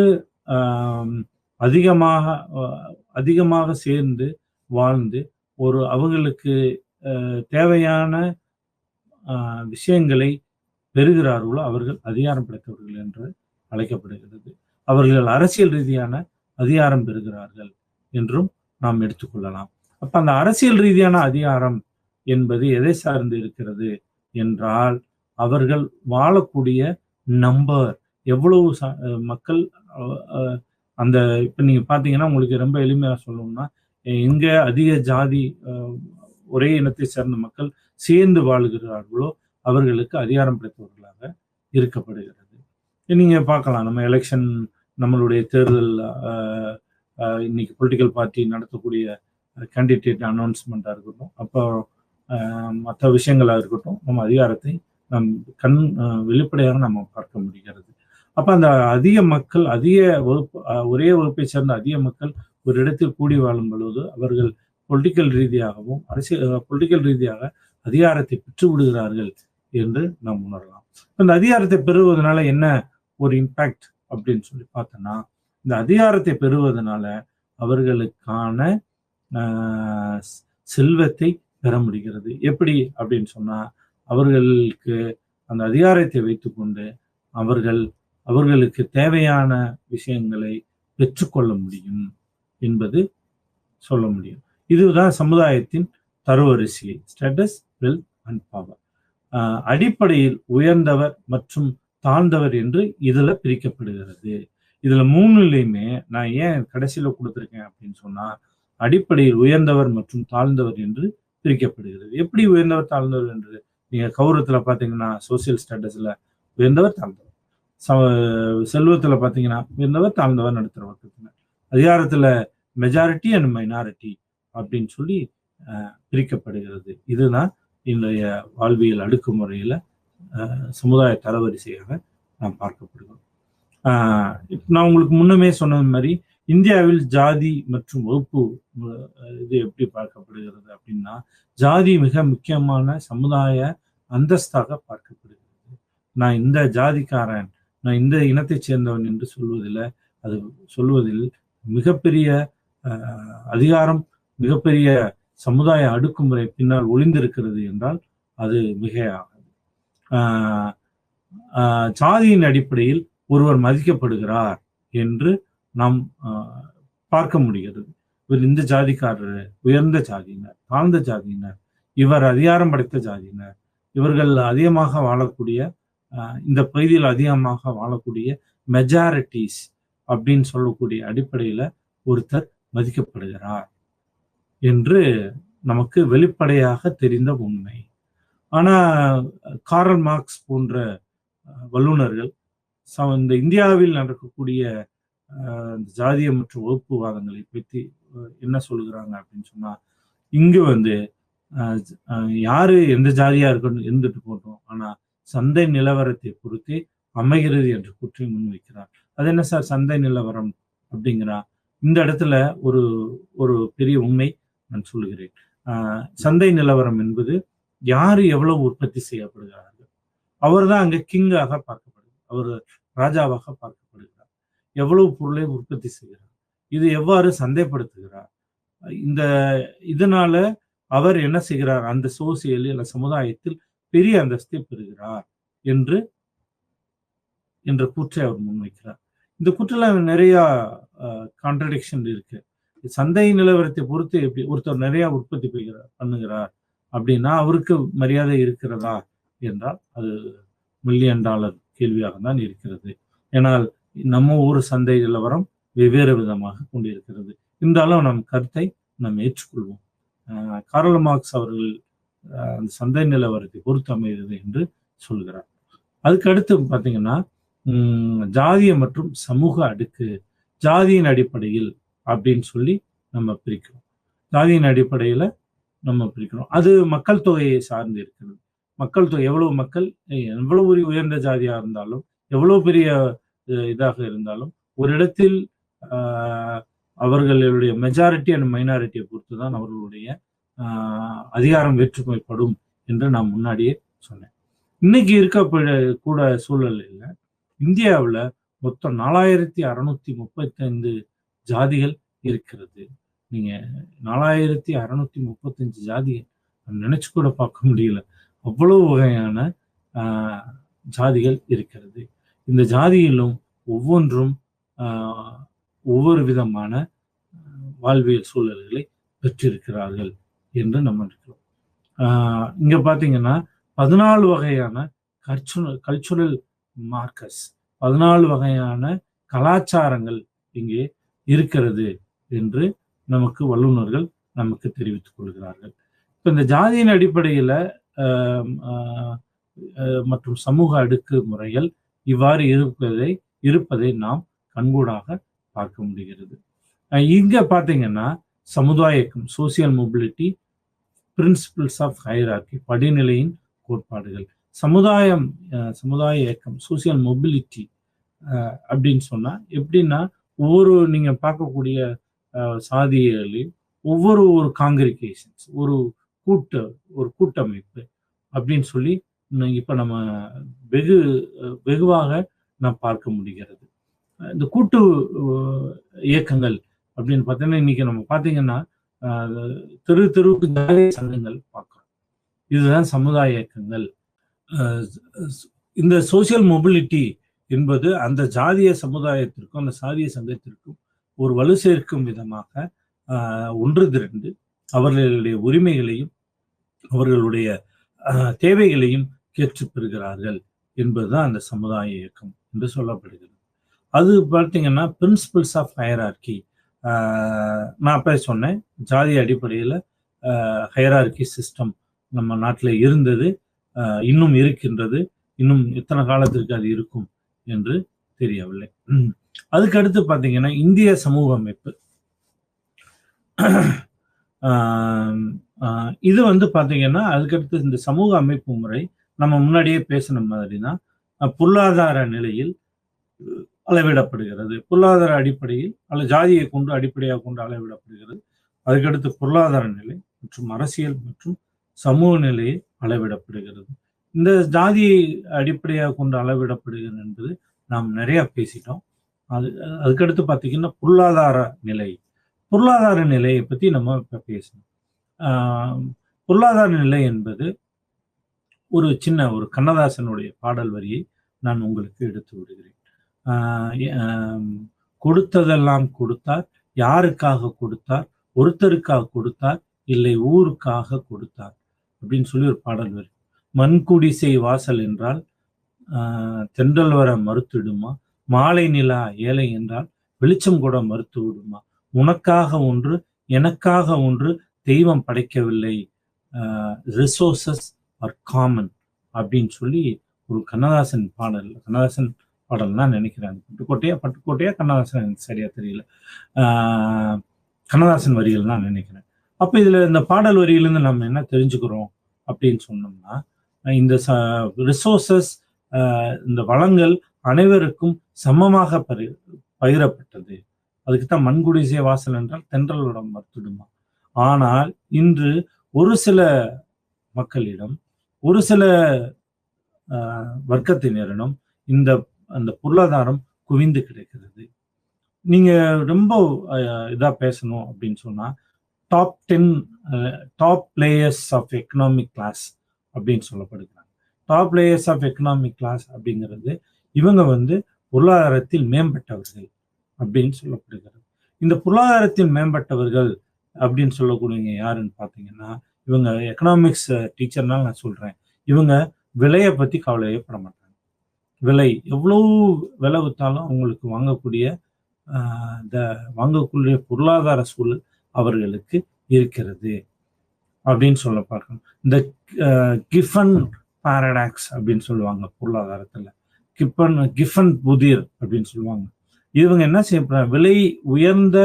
அதிகமாக சேர்ந்து வாழ்ந்து அவங்களுக்கு தேவையான விஷயங்களை பெறுகிறார்களோ அவர்கள் அதிகாரம் படைத்தவர்கள் என்று அழைக்கப்படுகிறது. அவர்கள் அரசியல் ரீதியான அதிகாரம் பெறுகிறார்கள் என்றும் நாம் எடுத்துக்கொள்ளலாம். அப்ப அந்த அரசியல் ரீதியான அதிகாரம் என்பது எதை சார்ந்து இருக்கிறது என்றால், அவர்கள் வாழக்கூடிய நம்பர், எவ்வளவு மக்கள் அந்த இப்ப நீங்க பாத்தீங்கன்னா உங்களுக்கு ரொம்ப எளிமையா சொல்லணும்னா, எங்க அதிக ஜாதி ஒரே இனத்தை சேர்ந்த மக்கள் சேர்ந்து வாழ்கிறார்களோ அவர்களுக்கு அதிகாரம் படைத்தவர்களாக இருக்கப்படுகிறது. நீங்க பார்க்கலாம், நம்ம எலெக்ஷன், நம்மளுடைய தேர்தல், இன்னைக்கு பொலிட்டிக்கல் பார்ட்டி நடத்தக்கூடிய கேண்டிடேட் அனௌன்ஸ்மெண்டா இருக்கட்டும், அப்போ மற்ற விஷயங்களாக இருக்கட்டும், நம்ம அதிகாரத்தை வெளிப்படையாக நம்ம பார்க்க முடிகிறது. அப்ப அந்த அதிக மக்கள், ஒரே வகுப்பை சேர்ந்த அதிக மக்கள் ஒரு இடத்தில் கூடி வாழும் பொழுது அவர்கள் பொலிட்டிக்கல் ரீதியாக அதிகாரத்தை பெற்று விடுகிறார்கள் என்று நாம் உணரலாம். இந்த அதிகாரத்தை பெறுவதனால என்ன ஒரு இம்பாக்ட் அப்படின்னு சொல்லி பார்த்தோம்னா, இந்த அதிகாரத்தை பெறுவதனால அவர்களுக்கான செல்வத்தை பெற முடிகிறது. எப்படி அப்படின்னு சொன்னா, அவர்களுக்கு அந்த அதிகாரத்தை வைத்துக்கொண்டு அவர்களுக்கு தேவையான விஷயங்களை பெற்றுக்கொள்ள முடியும் என்பது சொல்ல முடியும். இதுதான் சமுதாயத்தின் தரவரிசை, ஸ்டேட்டஸ், வெல்த் அண்ட் பவர். அடிப்படையில் உயர்ந்தவர் மற்றும் தாழ்ந்தவர் என்று இதுல பிரிக்கப்படுகிறது. இதுல மூணுலையுமே நான் ஏன் கடைசியில கொடுத்திருக்கேன் அப்படின்னு சொன்னா, அடிப்படையில் உயர்ந்தவர் மற்றும் தாழ்ந்தவர் என்று பிரிக்கப்படுகிறது. எப்படி உயர்ந்தவர் தாழ்ந்தவர் என்று நீங்க கௌரவத்துல பாத்தீங்கன்னா, சோசியல் ஸ்டேட்டஸ்ல உயர்ந்தவர் தாழ்ந்தவர், செல்வத்துல பாத்தீங்கன்னா உயர்ந்தவர் தாழ்ந்தவர் நடுத்தர வர்க்கத்தினர், அதிகாரத்துல மெஜாரிட்டி அண்ட் மைனாரிட்டி அப்படின்னு சொல்லி பிரிக்கப்படுகிறது. இதுதான் இன்றைய வாழ்வியல் அடுக்குமுறையில சமுதாய தரவரிசையாக நாம் பார்க்கப்படுகிறோம். நான் உங்களுக்கு முன்னமே சொன்ன மாதிரி, இந்தியாவில் ஜாதி மற்றும் வகுப்பு இது எப்படி பார்க்கப்படுகிறது அப்படின்னா, ஜாதி மிக முக்கியமான சமுதாய அந்தஸ்தாக பார்க்கப்படுகிறது. நான் இந்த ஜாதிக்காரன், நான் இந்த இனத்தை சேர்ந்தவன் என்று சொல்வதில் மிகப்பெரிய அதிகாரம், மிகப்பெரிய சமுதாய அடுக்குமுறை பின்னால் ஒளிந்திருக்கிறது என்றால் அது மிகையாகாது. ஜாதியின் அடிப்படையில் ஒருவர் மதிக்கப்படுகிறார் என்று நாம் பார்க்க முடிகிறது. இவர் இந்த ஜாதிக்காரர், உயர்ந்த ஜாதியினர், தாழ்ந்த ஜாதியினர், இவர் அதிகாரம் படைத்த ஜாதியினர், இவர்கள் அதிகமாக வாழக்கூடிய, இந்த பகுதியில் அதிகமாக வாழக்கூடிய மெஜாரிட்டிஸ் அப்படின்னு சொல்லக்கூடிய அடிப்படையில ஒருத்தர் மதிக்கப்படுகிறார் என்று நமக்கு வெளிப்படையாக தெரிந்த உண்மை. ஆனா காரல் மார்க்ஸ் போன்ற வல்லுநர்கள் இந்த இந்தியாவில் நடக்கக்கூடிய ஜாதிய மற்றும் வகுப்புவாதங்களை பற்றி என்ன சொல்லுகிறாங்க அப்படின்னு சொன்னா, இங்கு யாரு எந்த ஜாதியா இருக்கணும் இருந்துட்டு போட்டோம், ஆனா சந்தை நிலவரத்தை பொறுத்தே அமைகிறது என்று குற்றி முன்வைக்கிறார். அது என்ன சார் சந்தை நிலவரம் அப்படிங்கிறா? இந்த இடத்துல ஒரு பெரிய உண்மை நான் சொல்லுகிறேன். சந்தை நிலவரம் என்பது யாரு எவ்வளவு உற்பத்தி செய்யப்படுகிறார்கள், அவர் தான் அங்க கிங்காக பார்க்கப்படுகிறார், அவர் ராஜாவாக பார்க்கப்படுகிறார். எவ்வளவு பொருளை உற்பத்தி செய்கிறார், இது எவ்வாறு சந்தைப்படுத்துகிறார், இதனால அவர் என்ன செய்கிறார், அந்த சோசியல் சமுதாயத்தில் பெரிய அந்தஸ்தை பெறுகிறார் என்று என்ற கூற்றை அவர் முன்வைக்கிறார். இந்த கூற்றில் நிறைய கான்ட்ரடிக்ஷன் இருக்கு. சந்தை நிலவரத்தை பொறுத்து எப்படி ஒருத்தர் நிறைய உற்பத்தி பண்ணுகிறார் அப்படின்னா அவருக்கு மரியாதை இருக்கிறதா என்றால் அது $1,000,000 கேள்வியாக தான் இருக்கிறது. ஏனால் நம்ம ஊர் சந்தை நிலவரம் வெவ்வேறு விதமாக கொண்டிருக்கிறது. இருந்தாலும் நம் கருத்தை நாம் ஏற்றுக்கொள்வோம். கார்ல் மார்க்ஸ் அவர்கள் அந்த சந்தை நிலவரத்தை பொறுத்து அமைகிறது என்று சொல்கிறார். அதுக்கு அடுத்து பார்த்தீங்கன்னா ஜாதிய மற்றும் சமூக அடுக்கு, ஜாதியின் அடிப்படையில் அப்படின்னு சொல்லி நம்ம பிரிக்கிறோம். ஜாதியின் அடிப்படையில நம்ம பிரிக்கிறோம். அது மக்கள் தொகையை சார்ந்து இருக்கிறது. மக்கள் தொகை எவ்வளவு மக்கள் எவ்வளவு உயர்ந்த ஜாதியா இருந்தாலும் எவ்வளவு பெரிய இதாக இருந்தாலும் ஒரு இடத்தில் அவர்களுடைய மெஜாரிட்டி அண்ட் மைனாரிட்டியை பொறுத்து தான் அவர்களுடைய அதிகாரம் வேற்றுமைப்படும் என்று நான் முன்னாடியே சொன்னேன். இன்னைக்கு இருக்க சூழலில் இந்தியாவில் மொத்தம் 4635 ஜாதிகள் இருக்கிறது. நீங்க 4635 ஜாதிகள் நினைச்சு கூட பார்க்க முடியல. அவ்வளவு வகையான ஜாதிகள் இருக்கிறது. இந்த ஜாதியிலும் ஒவ்வொன்றும் ஒவ்வொரு விதமான வாழ்வியல் சூழல்களை பெற்றிருக்கிறார்கள் என்று நம்ம இருக்கிறோம். இங்க பாத்தீங்கன்னா 14 வகையான கல்ச்சுரல் மார்க்கர்ஸ், 14 வகையான கலாச்சாரங்கள் இங்கே இருக்கிறது என்று நமக்கு வல்லுநர்கள் நமக்கு தெரிவித்துக் கொள்கிறார்கள். இப்ப இந்த ஜாதியின் அடிப்படையில மற்றும் சமூக அடுக்கு முறைகள் இவ்வாறு இருப்பதை நாம் கண்கூடாக பார்க்க முடிகிறது. இங்க பாத்தீங்கன்னா சமுதாய இயக்கம், social mobility, principles of hierarchy, படிநிலையின் கோட்பாடுகள். சமுதாய இயக்கம், சோசியல் மொபிலிட்டி அப்படின்னு சொன்னா எப்படின்னா நீங்க பார்க்கக்கூடிய சாதியிலையும் ஒவ்வொரு காங்கிரிகேஷன்ஸ், ஒரு கூட்டமைப்பு அப்படின்னு சொல்லி இப்ப நம்ம வெகுவாக நாம் பார்க்க முடிகிறது. இந்த கூட்டு இயக்கங்கள் அப்படின்னு பார்த்தீங்கன்னா இன்னைக்கு நம்ம பார்த்தீங்கன்னா தெருவுக்கு சங்கங்கள் பார்க்கிறோம். இதுதான் சமுதாய இயக்கங்கள். இந்த சோசியல் மொபிலிட்டி என்பது அந்த ஜாதிய சமுதாயத்திற்கும் அந்த சாதிய சங்கத்திற்கும் ஒரு வலு சேர்க்கும் விதமாக ஒன்று திரண்டு அவர்களுடைய உரிமைகளையும் அவர்களுடைய தேவைகளையும் கேட்டு பெறுகிறார்கள் என்பதுதான் அந்த சமுதாய இயக்கம் என்று சொல்லப்படுகிறது. அது பார்த்தீங்கன்னா பிரின்சிபிள்ஸ் ஆஃப் ஹைரார்கி. நான் அப்ப சொன்னேன், ஜாதி அடிப்படையில் ஹைரார்கி சிஸ்டம் நம்ம நாட்டில் இருந்தது, இன்னும் இருக்கின்றது. இன்னும் எத்தனை காலத்திற்கு அது இருக்கும் என்று தெரியவில்லை. அதுக்கு அடுத்து பார்த்தீங்கன்னா இந்திய சமூக அமைப்பு. இது பார்த்தீங்கன்னா அதுக்கடுத்து இந்த சமூக அமைப்பு முறை நம்ம முன்னாடியே பேசின மாதிரி தான் பொருளாதார நிலையில் அளவிடப்படுகிறது. பொருளாதார அடிப்படையில் ஜாதியை கொண்டு அடிப்படையாக கொண்டு அளவிடப்படுகிறது. அதுக்கடுத்து பொருளாதார நிலை மற்றும் அரசியல் மற்றும் சமூக நிலையை அளவிடப்படுகிறது. இந்த ஜாதியை அடிப்படையாக கொண்டு அளவிடப்படுகிறது என்பது நாம் நிறைய பேசிட்டோம். அதுக்கடுத்து பார்த்தீங்கன்னா பொருளாதார நிலையை பற்றி நம்ம இப்போ பேசணும். பொருளாதார நிலை என்பது ஒரு கண்ணதாசனுடைய பாடல் வரியை நான் உங்களுக்கு எடுத்து விடுகிறேன். கொடுத்ததெல்லாம் கொடுத்தார், யாருக்காக கொடுத்தார், ஒருத்தருக்காக கொடுத்தார், இல்லை ஊருக்காக கொடுத்தார் அப்படின்னு சொல்லி ஒரு பாடல் வரி. மண்குடிசை வாசல் என்றால் தென்றல் வர மறுத்துடுமா, மாலை நிலா ஏழை என்றால் வெளிச்சம் கூட மறுத்து விடுமா, உனக்காக ஒன்று எனக்காக ஒன்று தெய்வம் படைக்கவில்லை, ரிசோர்சஸ் ஆர் காமன் அப்படின்னு சொல்லி ஒரு கண்ணதாசன் பாடல் தான் நினைக்கிறேன். பட்டுக்கோட்டையா கண்ணதாசன் எனக்கு சரியா தெரியல, கண்ணதாசன் வரிகள் தான் நினைக்கிறேன். அப்ப இதுல இந்த பாடல் வரியிலிருந்து நம்ம என்ன தெரிஞ்சுக்கிறோம் அப்படின்னு சொன்னோம்னா, இந்த ரிசோர்சஸ், இந்த வளங்கள் அனைவருக்கும் சமமாக பகிரப்பட்டது. அதுக்குத்தான் மண்குடிசை வாசல் என்றால் தென்றலோட மறுத்துடுமா. ஆனால் இன்று ஒரு சில மக்களிடம், ஒரு சில வர்க்கத்தினரிடம் அந்த பொருளாதாரம் குவிந்து கிடைக்கிறது. நீங்க ரொம்ப இதா பேசணும் அப்படின்னு சொன்னா top 10 players of economic class அப்படின்னு சொல்லப்படுகிறாங்க. Top layers of economic class அப்படிங்கிறது இவங்க பொருளாதாரத்தில் மேம்பட்டவர்கள் அப்படின்னு சொல்லப்படுகிறது. இந்த பொருளாதாரத்தில் மேம்பட்டவர்கள் அப்படின்னு சொல்லக்கூடியவங்க யாருன்னு பார்த்தீங்கன்னா, இவங்க எக்கனாமிக்ஸ் டீச்சர்னால நான் சொல்றேன், இவங்க விலையை பத்தி கவலையே பட மாட்டாங்க. விலை எவ்வளவு விலை வித்தாலும் அவங்களுக்கு வாங்கக்கூடிய பொருளாதார சூழல் அவர்களுக்கு இருக்கிறது அப்படின்னு சொல்ல பார்க்கணும். இந்த கிஃபன் பாரடாக்ஸ் அப்படின்னு சொல்லுவாங்க பொருளாதாரத்துல, கிஃபன் புதிர் அப்படின்னு சொல்லுவாங்க. இவங்க என்ன செய்யப்படுறாங்க, விலை உயர்ந்த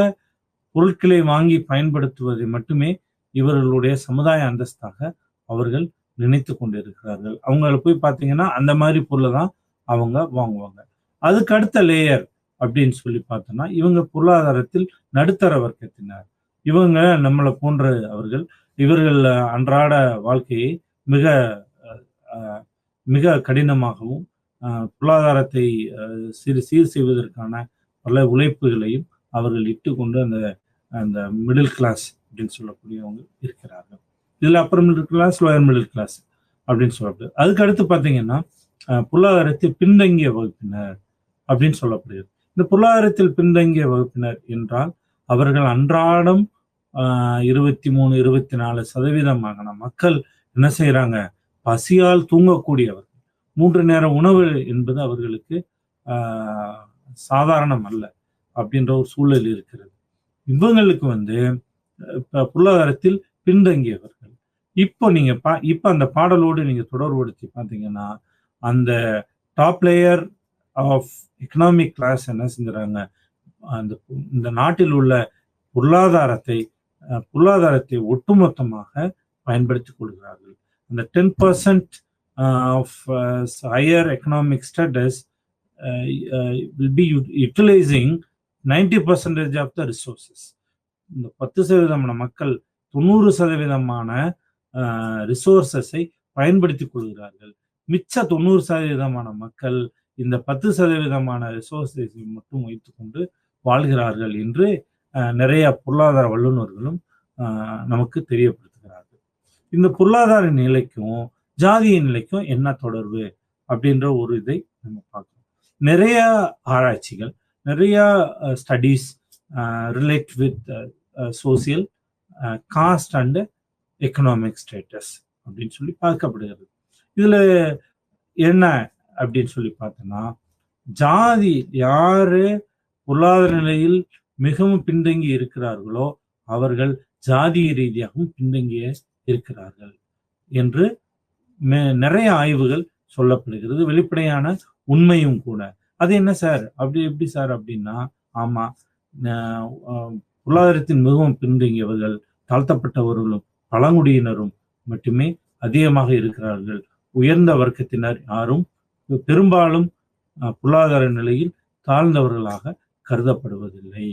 பொருட்களை வாங்கி பயன்படுத்துவதை மட்டுமே இவர்களுடைய சமுதாய அந்தஸ்தாக அவர்கள் நினைத்து கொண்டிருக்கிறார்கள். அவங்கள போய் பார்த்தீங்கன்னா அந்த மாதிரி பொருளை தான் அவங்க வாங்குவாங்க. அதுக்கு அடுத்த லேயர் அப்படின்னு சொல்லி பார்த்தோம்னா, இவங்க பொருளாதாரத்தில் நடுத்தர வர்க்கத்தினர். இவங்க நம்மளை போன்ற இவர்கள் அன்றாட வாழ்க்கையை மிக மிக கடினமாகவும் பொருளாதாரத்தை சீர் செய்வதற்கான பல உழைப்புகளையும் அவர்கள் இட்டுக்கொண்டு அந்த மிடில் கிளாஸ் அப்படின்னு சொல்லக்கூடியவங்க இருக்கிறார்கள். இதுல அப்புறம் middle class, lower middle class அப்படின்னு சொல்லப்படுது. அதுக்கு அடுத்து பார்த்தீங்கன்னா பொருளாதாரத்தில் பின்தங்கிய வகுப்பினர் அப்படின்னு சொல்லப்படுகிறது. இந்த பொருளாதாரத்தில் பின்தங்கிய வகுப்பினர் என்றால் அவர்கள் அன்றாடம் 23-24% மக்கள் என்ன செய்யறாங்க, பசியால் தூங்கக்கூடியவர்கள். 3 நேர உணவு என்பது அவர்களுக்கு சாதாரணம் அல்ல அப்படின்ற ஒரு சூழல் இருக்கிறது. இவங்களுக்கு பொருளாதாரத்தில் பின்தங்கியவர்கள். இப்போ நீங்க இப்ப அந்த பாடலோடு நீங்க தொடர்படுத்தி பார்த்தீங்கன்னா, அந்த top layer of economic class என்ன செஞ்சுறாங்க, இந்த நாட்டில் உள்ள பொருளாதாரத்தை ஒட்டுமொத்தமாக பயன்படுத்திக் கொள்கிறார்கள். அந்த 10% of higher economic status will be utilizing 90% of the resources. இந்த 10% மக்கள் 90% ரிசோர்சஸை பயன்படுத்திக் கொள்கிறார்கள். மிச்ச 90% மக்கள் இந்த 10% ரிசோர்ஸை மட்டும் வைத்துக்கொண்டு வாழ்கிறார்கள் என்று நிறைய பொருளாதார வல்லுநர்களும் நமக்கு தெரியப்படுத்துகிறார்கள். இந்த பொருளாதார நிலைக்கும் ஜாதிய நிலைக்கும் என்ன தொடர்பு அப்படின்ற ஒரு இதை நம்ம பார்க்கணும். நிறைய ஆராய்ச்சிகள், நிறைய studies relate with social cost and economic status அப்படின்னு சொல்லி பார்க்கப்படுகிறது. இதுல என்ன அப்படின்னு சொல்லி பார்த்தோம்னா, ஜாதி யாரு பொருளாதார நிலையில் மிகவும் பின்தங்கி இருக்கிறார்களோ அவர்கள் ஜாதிய ரீதியாகவும் பின்தங்கிய இருக்கிறார்கள் என்று நிறைய ஆய்வுகள் சொல்லப்படுகிறது. வெளிப்படையான உண்மையும் கூட. அது என்ன சார், எப்படி சார் அப்படின்னா, ஆமா, பொருளாதாரத்தின் மிகவும் பின்தங்கியவர்கள், தாழ்த்தப்பட்டவர்களும் பழங்குடியினரும் மட்டுமே அதிகமாக இருக்கிறார்கள். உயர்ந்த வர்க்கத்தினர் யாரும் பெரும்பாலும் பொருளாதார நிலையில் தாழ்ந்தவர்களாக கருதப்படுவதில்லை.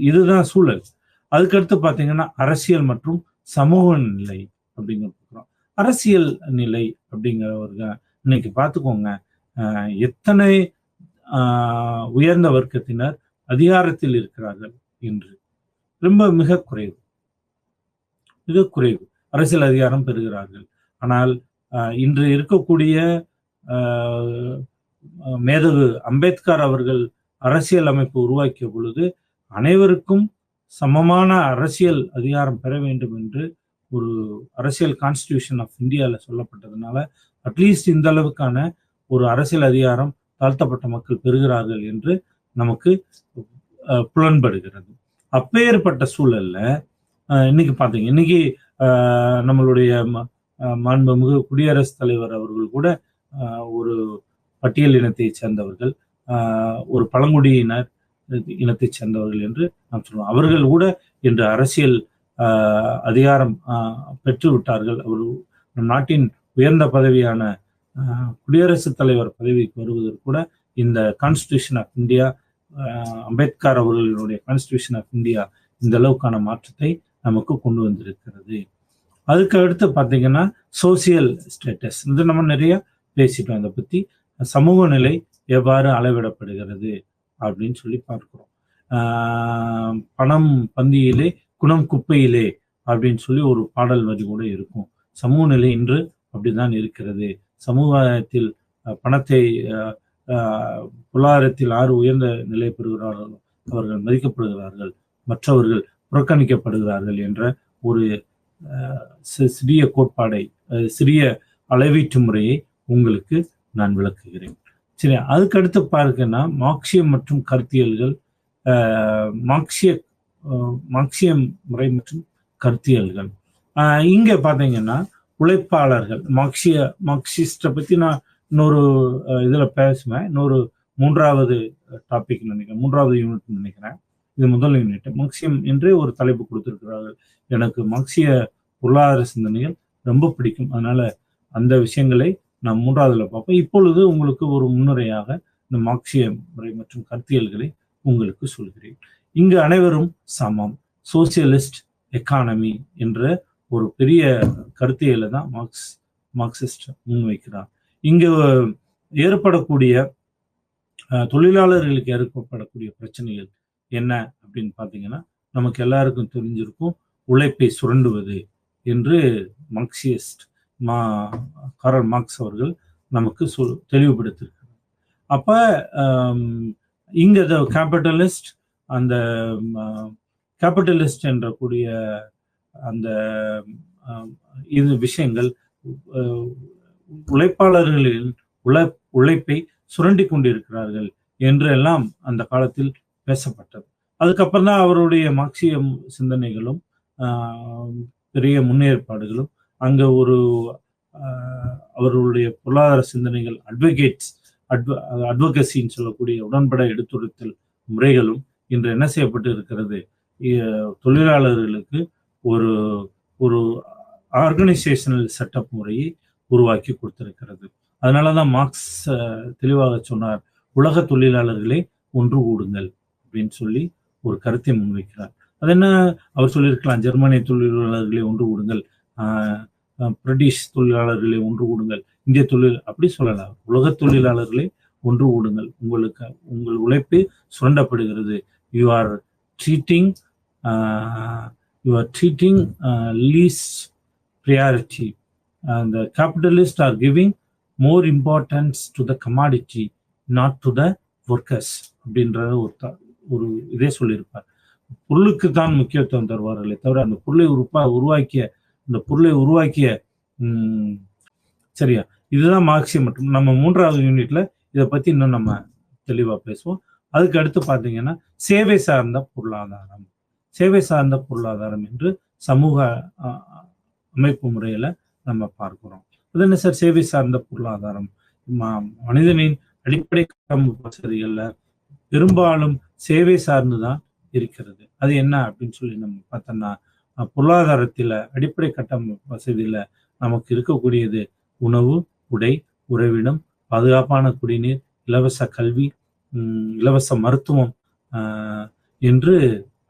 இதுதான் சூழல். அதுக்கடுத்து பார்த்தீங்கன்னா அரசியல் மற்றும் சமூக நிலை அப்படிங்கிற அரசியல் நிலை அப்படிங்கிறவங்க இன்னைக்கு பார்த்துக்கோங்க, எத்தனை உயர்ந்த வர்க்கத்தினர் அதிகாரத்தில் இருக்கிறார்கள் என்று மிக குறைவு அரசியல் அதிகாரம் பெறுகிறார்கள். ஆனால் இன்று இருக்கக்கூடிய மேதகு அம்பேத்கர் அவர்கள் அரசியல் அமைப்பு உருவாக்கிய பொழுது அனைவருக்கும் சமமான அரசியல் அதிகாரம் பெற வேண்டும் என்று ஒரு அரசியல் கான்ஸ்டிடியூஷன் ஆஃப் இந்தியாவில் சொல்லப்பட்டதுனால அட்லீஸ்ட் இந்த அளவுக்கான ஒரு அரசியல் அதிகாரம் தாழ்த்தப்பட்ட மக்கள் பெறுகிறார்கள் என்று நமக்கு புலன்படுகிறது. அப்பேற்பட்ட சூழல்ல இன்னைக்கு நம்மளுடைய மாண்புமிகு குடியரசுத் தலைவர் அவர்கள் கூட ஒரு பட்டியல் இனத்தை சேர்ந்தவர்கள், ஒரு பழங்குடியினர் இனத்தை சேர்ந்தவர்கள் என்று நாம் சொல்லுவோம். அவர்கள் கூட இன்று அரசியல் அதிகாரம் பெற்று விட்டார்கள். அவர் நம் நாட்டின் உயர்ந்த பதவியான குடியரசுத் தலைவர் பதவிக்கு வருவதற்கு கூட இந்த கான்ஸ்டிடியூஷன் ஆஃப் இந்தியா, அம்பேத்கர் அவர்களுடைய கான்ஸ்டிடியூஷன் ஆஃப் இந்தியா இந்த அளவுக்கான மாற்றத்தை நமக்கு கொண்டு வந்திருக்கிறது. அதுக்கு அடுத்து பார்த்தீங்கன்னா சோசியல் ஸ்டேட்டஸ், இது நம்ம நிறைய பேசிட்டோம். இதை பத்தி சமூக நிலை எவ்வாறு அளவிடப்படுகிறது அப்படின்னு சொல்லி பார்க்கிறோம். பணம் பந்தியிலே குணம் குப்பையிலே அப்படின்னு சொல்லி ஒரு பாடல் வரி கூட இருக்கும். சமூக நிலை இன்று அப்படிதான் இருக்கிறது. சமூகத்தில் பணத்தை பொருளாதாரத்தில் யார் உயர்ந்த நிலை பெறுகிறார்களோ அவர்கள் மதிக்கப்படுகிறார்கள், மற்றவர்கள் புறக்கணிக்கப்படுகிறார்கள் என்ற ஒரு சிறிய கோட்பாடை, சிறிய அளவீட்டு முறையை உங்களுக்கு நான் விளக்குகிறேன். சரி, அதுக்கடுத்து பார்க்கன்னா மார்க்சியம் மற்றும் கருத்தியல்கள், மார்க்சியம் முறை மற்றும் கருத்தியல்கள். இங்க பாத்தீங்கன்னா உழைப்பாளர்கள், மார்க்சிஸ்ட பத்தி நான் இன்னொரு இதுல பேசுவேன், இன்னொரு 3வது டாபிக் நினைக்கிறேன், 3வது யூனிட் நினைக்கிறேன். இது முதல் யூனிட். மார்க்சியம் என்றே ஒரு தலைப்பு கொடுத்திருக்கிறார்கள். எனக்கு மார்க்சிய பொருளாதார சிந்தனைகள் ரொம்ப பிடிக்கும், அதனால அந்த விஷயங்களை நான் 3வதுல பார்ப்போம். இப்பொழுது உங்களுக்கு ஒரு முன்னுரையாக இந்த மார்க்சிய முறை மற்றும் கருத்தியல்களை உங்களுக்கு சொல்கிறேன். இங்கு அனைவரும் சமம், சோசியலிஸ்ட் எக்கானமி என்ற ஒரு பெரிய கருத்தியலை தான் மார்க்சிஸ்ட் முன்வைக்கிறார். இங்கு ஏற்படக்கூடிய தொழிலாளர்களுக்கு ஏற்படக்கூடிய பிரச்சனைகள் என்ன அப்படின்னு பார்த்தீங்கன்னா, நமக்கு எல்லாருக்கும் தெரிஞ்சிருக்கும், உழைப்பை சுரண்டுவது என்று மார்க்சிஸ்ட் காரல் மார்க்ஸ் அவர்கள் நமக்கு தெளிவுபடுத்திருக்கிறார். அப்ப இங்க கேபிட்டலிஸ்ட், அந்த கேபிட்டலிஸ்ட் என்ற கூடிய அந்த இது விஷயங்கள் உழைப்பாளர்களின் உழைப்பை சுரண்டி கொண்டிருக்கிறார்கள் என்றெல்லாம் அந்த காலத்தில் பேசப்பட்டது. அதுக்கப்புறம் தான் அவருடைய மார்க்சிய சிந்தனைகளும் பெரிய முன்னேற்பாடுகளும் அங்க ஒரு அவர்களுடைய பொருளாதார சிந்தனைகள், அட்வொகசின்னு சொல்லக்கூடிய உடன்பட எடுத்துரைத்தல் முறைகளும் இன்று என்ன செய்யப்பட்டு இருக்கிறது, தொழிலாளர்களுக்கு ஒரு ஒரு ஆர்கனைசேஷனல் செட்டப் முறையை உருவாக்கி கொடுத்திருக்கிறது. அதனாலதான் மார்க்ஸ் தெளிவாக சொன்னார், உலக தொழிலாளர்களே ஒன்று கூடுங்கள் அப்படின்னு சொல்லி ஒரு கருத்தை முன்வைக்கிறார். அது என்ன, அவர் சொல்லியிருக்கலாம், ஜெர்மனிய தொழிலாளர்களே ஒன்று கூடுங்கள், பிரிட்டிஷ் தொழிலாளர்களே ஒன்று கூடுங்கள், இந்திய அப்படி சொல்லலாம். உலக தொழிலாளர்களே ஒன்று கூடுங்கள், உங்கள் உழைப்பு சுரண்டப்படுகிறது, you are treating least priority, and the capitalists are giving more importance to the commodity, not to the workers அப்படின்ற ஒரு இதே சொல்லியிருப்பார். பொருளுக்கு தான் முக்கியத்துவம் தருவார்களே தவிர அந்த பொருளை உருவாக்கிய சரியா, இதுதான் மார்க்சியம். மற்றும் நம்ம 3வது யூனிட்ல இதை பத்தி இன்னும் நம்ம தெளிவா பேசுவோம். அதுக்கு அடுத்து பாத்தீங்கன்னா சேவை சார்ந்த பொருளாதாரம் என்று சமூக அமைப்பு முறையில நம்ம பார்க்கிறோம். அது என்ன சார் சேவை சார்ந்த பொருளாதாரம்? மனிதனின் அடிப்படை வசதிகள்ல பெரும்பாலும் சேவை சார்ந்துதான் இருக்கிறது. அது என்ன அப்படின்னு சொல்லி நம்ம பார்த்தோம்னா, பொருளாதாரத்தில அடிப்படை கட்டமைப்பு வசதியில நமக்கு இருக்கக்கூடியது உணவு, உடை, உறைவிடம், பாதுகாப்பான குடிநீர், இலவச கல்வி, இலவச மருத்துவம் என்று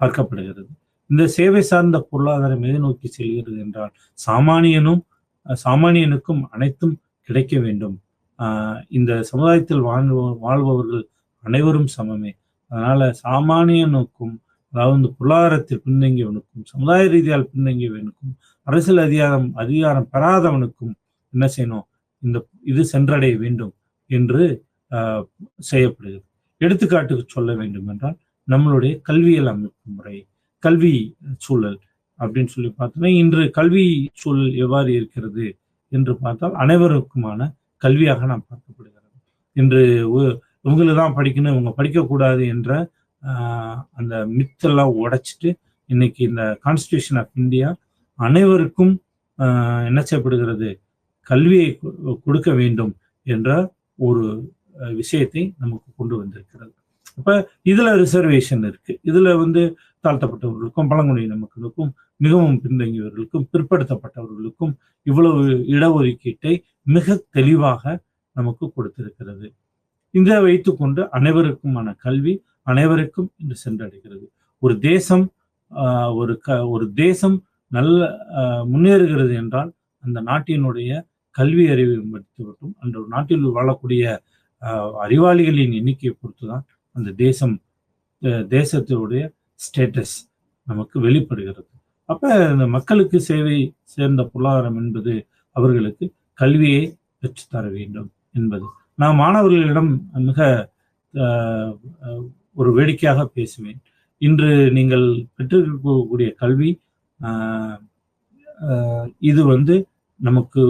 பார்க்கப்படுகிறது. இந்த சேவை சார்ந்த பொருளாதாரம் எதை நோக்கி செல்கிறது என்றால், சாமானியனுக்கும் அனைத்தும் கிடைக்க வேண்டும். இந்த சமுதாயத்தில் வாழ்பவர்கள் அனைவரும் சமமே. அதனால சாமானியனுக்கும், அதாவது பொருளாதாரத்தில் பின்தங்கியவனுக்கும், சமுதாய ரீதியால் பின்தங்கியவனுக்கும், அரசியல் அதிகாரம் பெறாதவனுக்கும் என்ன செய்யணும், இது சென்றடைய வேண்டும் என்று செய்யப்படுகிறது. எடுத்துக்காட்டுக்கு சொல்ல வேண்டும் என்றால், நம்மளுடைய கல்வியல் அமைப்பு முறை, கல்வி சூழல் அப்படின்னு சொல்லி பார்த்தோம்னா, இன்று கல்வி சூழல் எவ்வாறு இருக்கிறது என்று பார்த்தால் அனைவருக்குமான கல்வியாக நாம் பார்க்கப்படுகிறது. இன்று இவங்களுக்கு தான் படிக்கணும், இவங்க படிக்கக்கூடாது என்ற அந்த மித்தெல்லாம் உடைச்சிட்டு இன்னைக்கு இந்த கான்ஸ்டிடியூஷன் ஆஃப் இந்தியா அனைவருக்கும் என்ன செய்யப்படுகிறது, கல்வியை கொடுக்க வேண்டும் என்ற ஒரு விஷயத்தை நமக்கு கொண்டு வந்திருக்கிறது. அப்ப இதுல ரிசர்வேஷன் இருக்கு. இதுல தாழ்த்தப்பட்டவர்களுக்கும், பழங்குடியின மக்களுக்கும், மிகவும் பின்தங்கியவர்களுக்கும், பிற்படுத்தப்பட்டவர்களுக்கும் இவ்வளவு இடஒதுக்கீட்டை மிக தெளிவாக நமக்கு கொடுத்திருக்கிறது. இதை வைத்துக்கொண்டு அனைவருக்குமான கல்வி அனைவருக்கும் இன்று சென்றடைகிறது. ஒரு தேசம் நல்ல முன்னேறுகிறது என்றால் அந்த நாட்டினுடைய கல்வி அறிவை மேம்படுத்தப்பட்டும், அந்த நாட்டில் வாழக்கூடிய அறிவாளிகளின் எண்ணிக்கையை பொறுத்துதான் அந்த தேசத்தினுடைய ஸ்டேட்டஸ் நமக்கு வெளிப்படுகிறது. அப்ப இந்த மக்களுக்கு சேவை சேர்ந்த பொருளாதாரம் என்பது அவர்களுக்கு கல்வியை பெற்றுத்தர வேண்டும் என்பது. நான் மாணவர்களிடம் மிக ஒரு வேடிக்கையாக பேசுவேன். இன்று நீங்கள் பெற்றிருக்கக்கூடிய கல்வி இது நமக்கு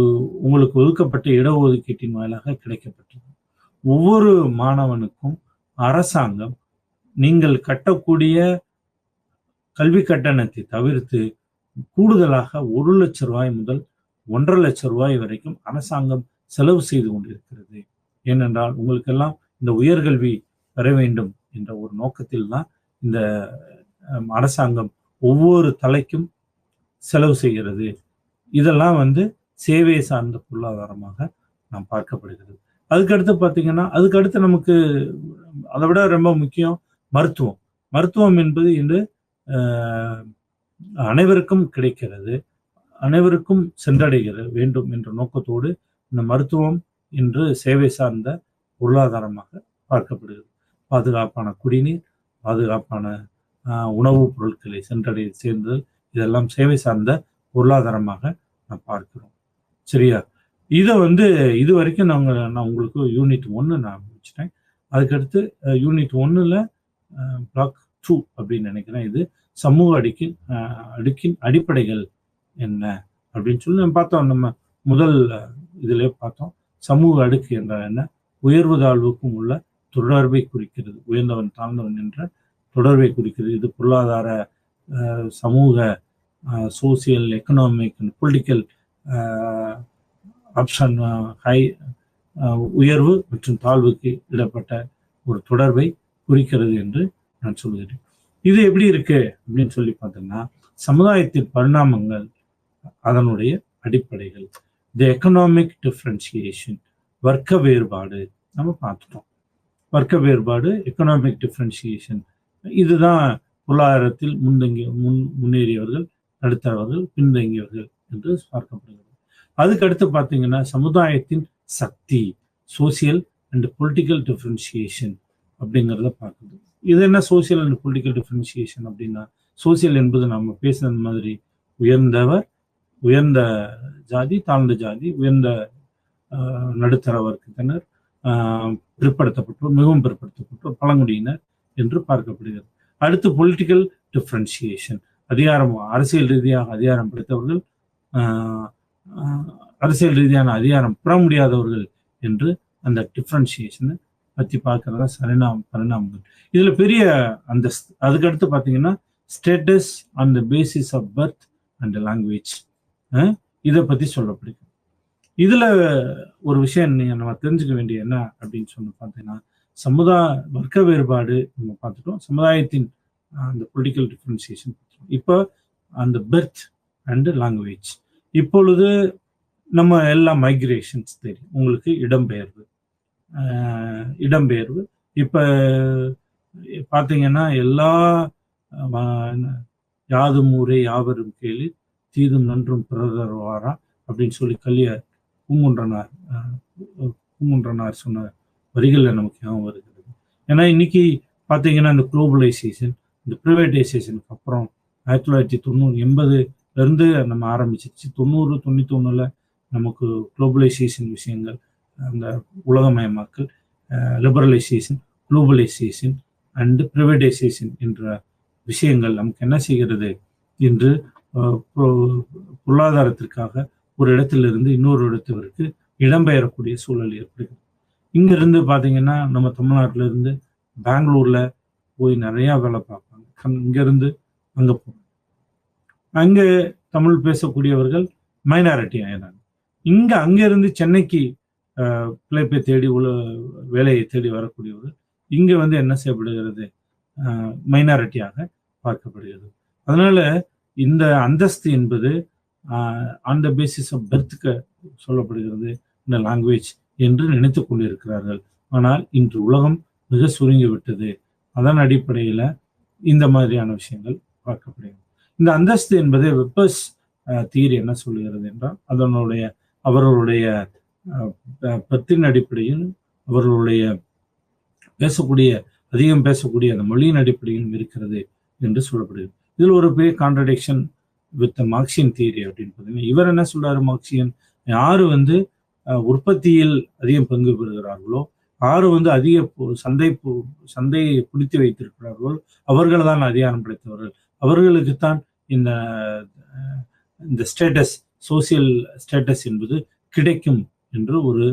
உங்களுக்கு ஒதுக்கப்பட்ட இடஒதுக்கீட்டின் வாயிலாக கிடைக்கப்பட்டது. ஒவ்வொரு மாணவனுக்கும் அரசாங்கம் நீங்கள் கட்டக்கூடிய கல்வி கட்டணத்தை தவிர்த்து கூடுதலாக 1 லட்சம் ரூபாய் முதல் 1.5 லட்சம் ரூபாய் வரைக்கும் அரசாங்கம் செலவு செய்து கொண்டிருக்கிறது. ஏனென்றால் உங்களுக்கெல்லாம் இந்த உயர்கல்வி பெற வேண்டும் என்ற ஒரு நோக்கத்தில் தான் இந்த அரசாங்கம் ஒவ்வொரு தலைக்கும் செலவு செய்கிறது. இதெல்லாம் சேவை சார்ந்த பொருளாதாரமாக நாம் பார்க்கப்படுகிறது. அதுக்கடுத்து பார்த்தீங்கன்னா, அதுக்கடுத்து நமக்கு அதை விட ரொம்ப முக்கியம் மருத்துவம். மருத்துவம் என்பது இன்று அனைவருக்கும் கிடைக்கிறது, அனைவருக்கும் சென்றடைகிற வேண்டும் என்ற நோக்கத்தோடு இந்த மருத்துவம் இன்று சேவை சார்ந்த பொருளாதாரமாக பார்க்கப்படுகிறது. பாதுகாப்பான குடிநீர், பாதுகாப்பான உணவுப் பொருட்களை சேர்ந்தது, இதெல்லாம் சேவை சார்ந்த பொருளாதாரமாக நான் பார்க்கிறோம். சரியா? இதை இது வரைக்கும் நான் உங்களுக்கு யூனிட் 1 நான் முடிச்சிட்டேன். அதுக்கடுத்து யூனிட் 1ல் பிளாக் 2 அப்படின்னு நினைக்கிறேன். இது சமூக அடுக்கின் அடிப்படைகள் என்ன அப்படின்னு சொல்லி நம்ம பார்த்தோம். நம்ம முதல் இதிலே பார்த்தோம். சமூக அடுக்கு என்ற என்ன, உயர்வு தாழ்வுக்கும் உள்ள தொடர்பை குறிக்கிறது. உயர்ந்தவன் தாழ்ந்தவன் என்ற தொடர்பை குறிக்கிறது. இது பொருளாதார, சமூக, social, economic and political option, high, உயர்வு மற்றும் தாழ்வுக்கு இடப்பட்ட ஒரு தொடர்பை குறிக்கிறது என்று நான் சொல்கிறேன். இது எப்படி இருக்கு அப்படின்னு சொல்லி பார்த்தோம்னா, சமுதாயத்தின் பரிணாமங்கள் அதனுடைய அடிப்படைகள். தி எக்கனாமிக் டிஃப்ரென்சியேஷன், வர்க்க வேறுபாடு நம்ம பார்த்துட்டோம். வர்க்க வேறுபாடு, எக்கனாமிக் டிஃப்ரென்சியேஷன், இதுதான் பொருளாதாரத்தில் முன்னேறியவர்கள், நடுத்தரவர்கள், பின்தங்கியவர்கள் என்று பார்க்கப்படுகிறது. அதுக்கடுத்து பார்த்தீங்கன்னா சமுதாயத்தின் சக்தி, சோசியல் அண்ட் பொலிட்டிக்கல் டிஃப்ரென்சியேஷன் அப்படிங்கிறத பார்க்குது. இது என்ன சோசியல் அண்ட் பொலிட்டிக்கல் டிஃப்ரென்சியேஷன் அப்படின்னா, சோசியல் என்பது நம்ம பேசுறது மாதிரி உயர்ந்தவர், உயர்ந்த ஜாதி, தாழ்ந்த ஜாதி, உயர்ந்த நடுத்தர வர்க்கத்தினர், பிற்படுத்தப்பட்டோர், மிகவும் பிற்படுத்தப்பட்டோர், பழங்குடியினர் என்று பார்க்கப்படுகிறது. அடுத்து பொலிட்டிக்கல் டிஃப்ரென்சியேஷன், அதிகாரம், அரசியல் ரீதியாக அதிகாரம் படைத்தவர்கள், அரசியல் ரீதியான அதிகாரம் பெற முடியாதவர்கள் என்று அந்த டிஃப்ரென்சியேஷனை பற்றி பார்க்கறதா பரிணாமங்கள். இதுல பெரிய அந்த அதுக்கடுத்து பார்த்தீங்கன்னா status on the basis of birth and language, இதை பற்றி சொல்லப்படுது. இதுல ஒரு விஷயம் நம்ம தெரிஞ்சுக்க வேண்டிய என்ன அப்படின்னு சொல்லி பார்த்தீங்கன்னா, வர்க்க வேறுபாடு நம்ம பார்த்துட்டோம், சமுதாயத்தின் அந்த பொலிட்டிக்கல் டிஃப்ரென்சியேஷன். இப்போ அந்த பெர்த் அண்ட் லாங்குவேஜ். இப்பொழுது நம்ம எல்லா மைக்ரேஷன்ஸ் தெரியும் உங்களுக்கு, இடம்பெயர்வு. இப்போ பார்த்தீங்கன்னா எல்லா யாதும் ஊரே யாவரும் கேளு தீதும் நன்றும் பிறதருவாரா அப்படின்னு சொல்லி பூங்குன்றனார் சொன்ன வரிகளில் நமக்கு ஞாபகம் வருகிறது. ஏன்னா இன்னைக்கு பார்த்தீங்கன்னா இந்த குளோபலைசேஷன், இந்த ப்ரைவேட்டைசேஷனுக்கு அப்புறம் 1980 நம்ம ஆரம்பிச்சிருச்சு. 90-91 நமக்கு குளோபலைசேஷன் விஷயங்கள், அந்த உலகமயமாக்கல், லிபரலைசேஷன், குளோபலைசேஷன் அண்ட் ப்ரைவேட்டைசேஷன் என்ற விஷயங்கள் நமக்கு என்ன செய்கிறது, இன்று பொருளாதாரத்திற்காக ஒரு இடத்திலிருந்து இன்னொரு இடத்திற்கு இடம்பெயரக்கூடிய சூழல் ஏற்படுகிறது. இங்கிருந்து பார்த்தீங்கன்னா நம்ம தமிழ்நாட்டில இருந்து பெங்களூர்ல போய் நிறைய வேலை பார்ப்பாங்க, இங்கிருந்து அங்கே போவாங்க. அங்கே தமிழ் பேசக்கூடியவர்கள் மைனாரிட்டி ஆயிடுறாங்க. அங்கிருந்து சென்னைக்கு பிழைப்பை தேடி வேலையை தேடி வரக்கூடியவர்கள் இங்கே என்ன செய்யப்படுகிறது, மைனாரிட்டியாக பார்க்கப்படுகிறது. அதனால இந்த அந்தஸ்து என்பது ஆன் த பேசிஸ் ஆஃப் பர்த்துக்கு சொல்லப்படுகிறது, இந்த லாங்குவேஜ் என்று நினைத்து கொண்டிருக்கிறார்கள். ஆனால் இன்று உலகம் மிக சுருங்கி விட்டது. அதன் அடிப்படையில் இந்த மாதிரியான விஷயங்கள் பார்க்கப்படுகிறது. இந்த அந்தஸ்து என்பது வெப்பர்ஸ் தியரி என்ன சொல்லுகிறது என்றால், அவர்களுடைய பத்தின் அடிப்படையில், அவர்களுடைய அதிகம் பேசக்கூடிய அந்த மொழியின் அடிப்படையிலும் இருக்கிறது என்று சொல்லப்படுகிறது. இதில் ஒரு பெரிய கான்ட்ரடிக்ஷன் வித் மார்க்சியன் தியரி அப்படின்னு பார்த்தீங்கன்னா, இவர் என்ன சொல்றாரு மார்க்சியன், யாரு வந்து உற்பத்தியில் அதிகம் பங்கு பெறுகிறார்களோ, யாரு வந்து அதிக சந்தையை பிடித்து வைத்திருக்கிறார்களோ அவர்கள் தான் அதிகாரம் படைத்தவர்கள், அவர்களுக்குத்தான் இந்த இந்த ஸ்டேட்டஸ், சோசியல் ஸ்டேட்டஸ் என்பது கிடைக்கும் என்று ஒரு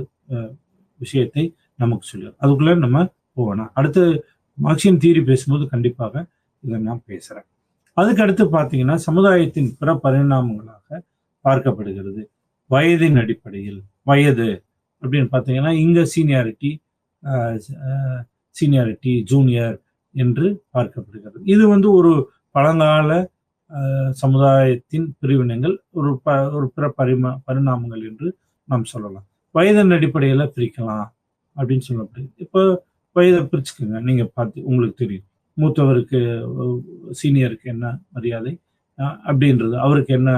விஷயத்தை நமக்கு சொல்லுவார். அதுக்குள்ள நம்ம போகணும். அடுத்து மார்க்சியன் தியரி பேசும்போது கண்டிப்பாக இதை நான் பேசுறேன். அதுக்கு அடுத்து பார்த்தீங்கன்னா, சமுதாயத்தின் பிற பரிணாமங்களாக பார்க்கப்படுகிறது. வயதின் அடிப்படையில், வயது அப்படின்னு பார்த்தீங்கன்னா, இங்க சீனியாரிட்டி, ஜூனியர் என்று பார்க்கப்படுகிறது. இது வந்து ஒரு பழங்கால சமுதாயத்தின் பிரிவினங்கள், ஒரு பிற பரிணாமங்கள் என்று நாம் சொல்லலாம். வயதின் அடிப்படையில பிரிக்கலாம் அப்படின்னு சொல்லப்படுது. இப்போ வயதை பிரிச்சுக்கோங்க, நீங்க பார்த்து உங்களுக்கு தெரியும். மூத்தவருக்கு சீனியருக்கு என்ன மரியாதை அப்படின்றது, அவருக்கு என்ன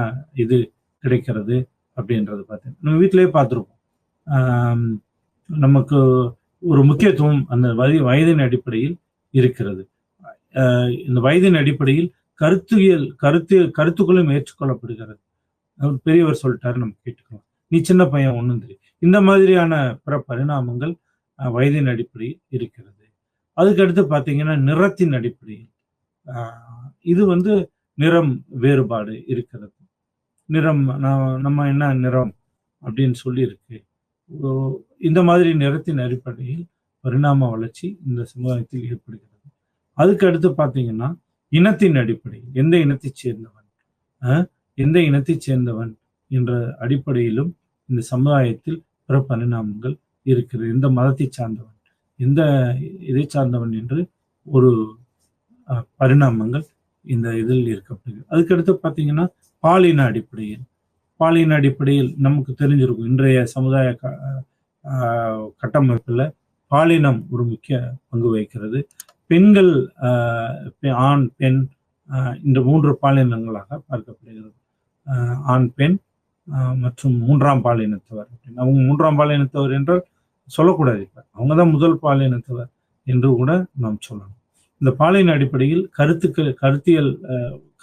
இது கிடைக்கிறது அப்படின்றது பார்த்தீங்கன்னா நம்ம வீட்டிலேயே பார்த்துருப்போம். நமக்கு ஒரு முக்கியத்துவம் அந்த வயதின் அடிப்படையில் இருக்கிறது. இந்த வயதின் அடிப்படையில் கருத்துக்களும் ஏற்றுக்கொள்ளப்படுகிறது. பெரியவர் சொல்லிட்டாரு, நம்ம கேட்டுக்கலாம். நீ சின்ன பையன், ஒண்ணும் தெரியும். இந்த மாதிரியான பிற பரிணாமங்கள் வயதின் அடிப்படையில் இருக்கிறது. அதுக்கடுத்து பார்த்தீங்கன்னா, நிறத்தின் அடிப்படையில் இது வந்து நிறம் வேறுபாடு இருக்கிறது. நிறம் நம்ம என்ன நிறம் அப்படின்னு சொல்லி இருக்கு. இந்த மாதிரி நிறத்தின் அடிப்படையில் பரிணாம வளர்ச்சி இந்த சமுதாயத்தில் ஏற்படுகிறது. அதுக்கு அடுத்து பார்த்தீங்கன்னா, இனத்தின் அடிப்படையில் எந்த இனத்தை சேர்ந்தவன் என்ற அடிப்படையிலும் இந்த சமுதாயத்தில் பிற பரிணாமங்கள் இருக்கிறது. எந்த மதத்தை சார்ந்தவன், எந்த இதை சார்ந்தவன் என்று ஒரு பரிணாமங்கள் இந்த இதில் இருக்கப்படுகிறது. அதுக்கடுத்து பார்த்தீங்கன்னா, பாலின அடிப்படையில் நமக்கு தெரிஞ்சிருக்கும். இன்றைய சமுதாய கட்டமைப்பில் பாலினம் ஒரு முக்கிய பங்கு வகிக்கிறது. பெண்கள், ஆண் பெண் இந்த 3 பாலினங்களாக பார்க்கப்படுகிறது. ஆண் பெண் மற்றும் 3ஆம் பாலினத்தவர். அவங்க 3ஆம் பாலினத்தவர் என்றால் சொல்லக்கூடாது, இப்ப அவங்க தான் முதல் பாலினத்தவர் என்று கூட நாம் சொல்லணும். இந்த பாலின அடிப்படையில்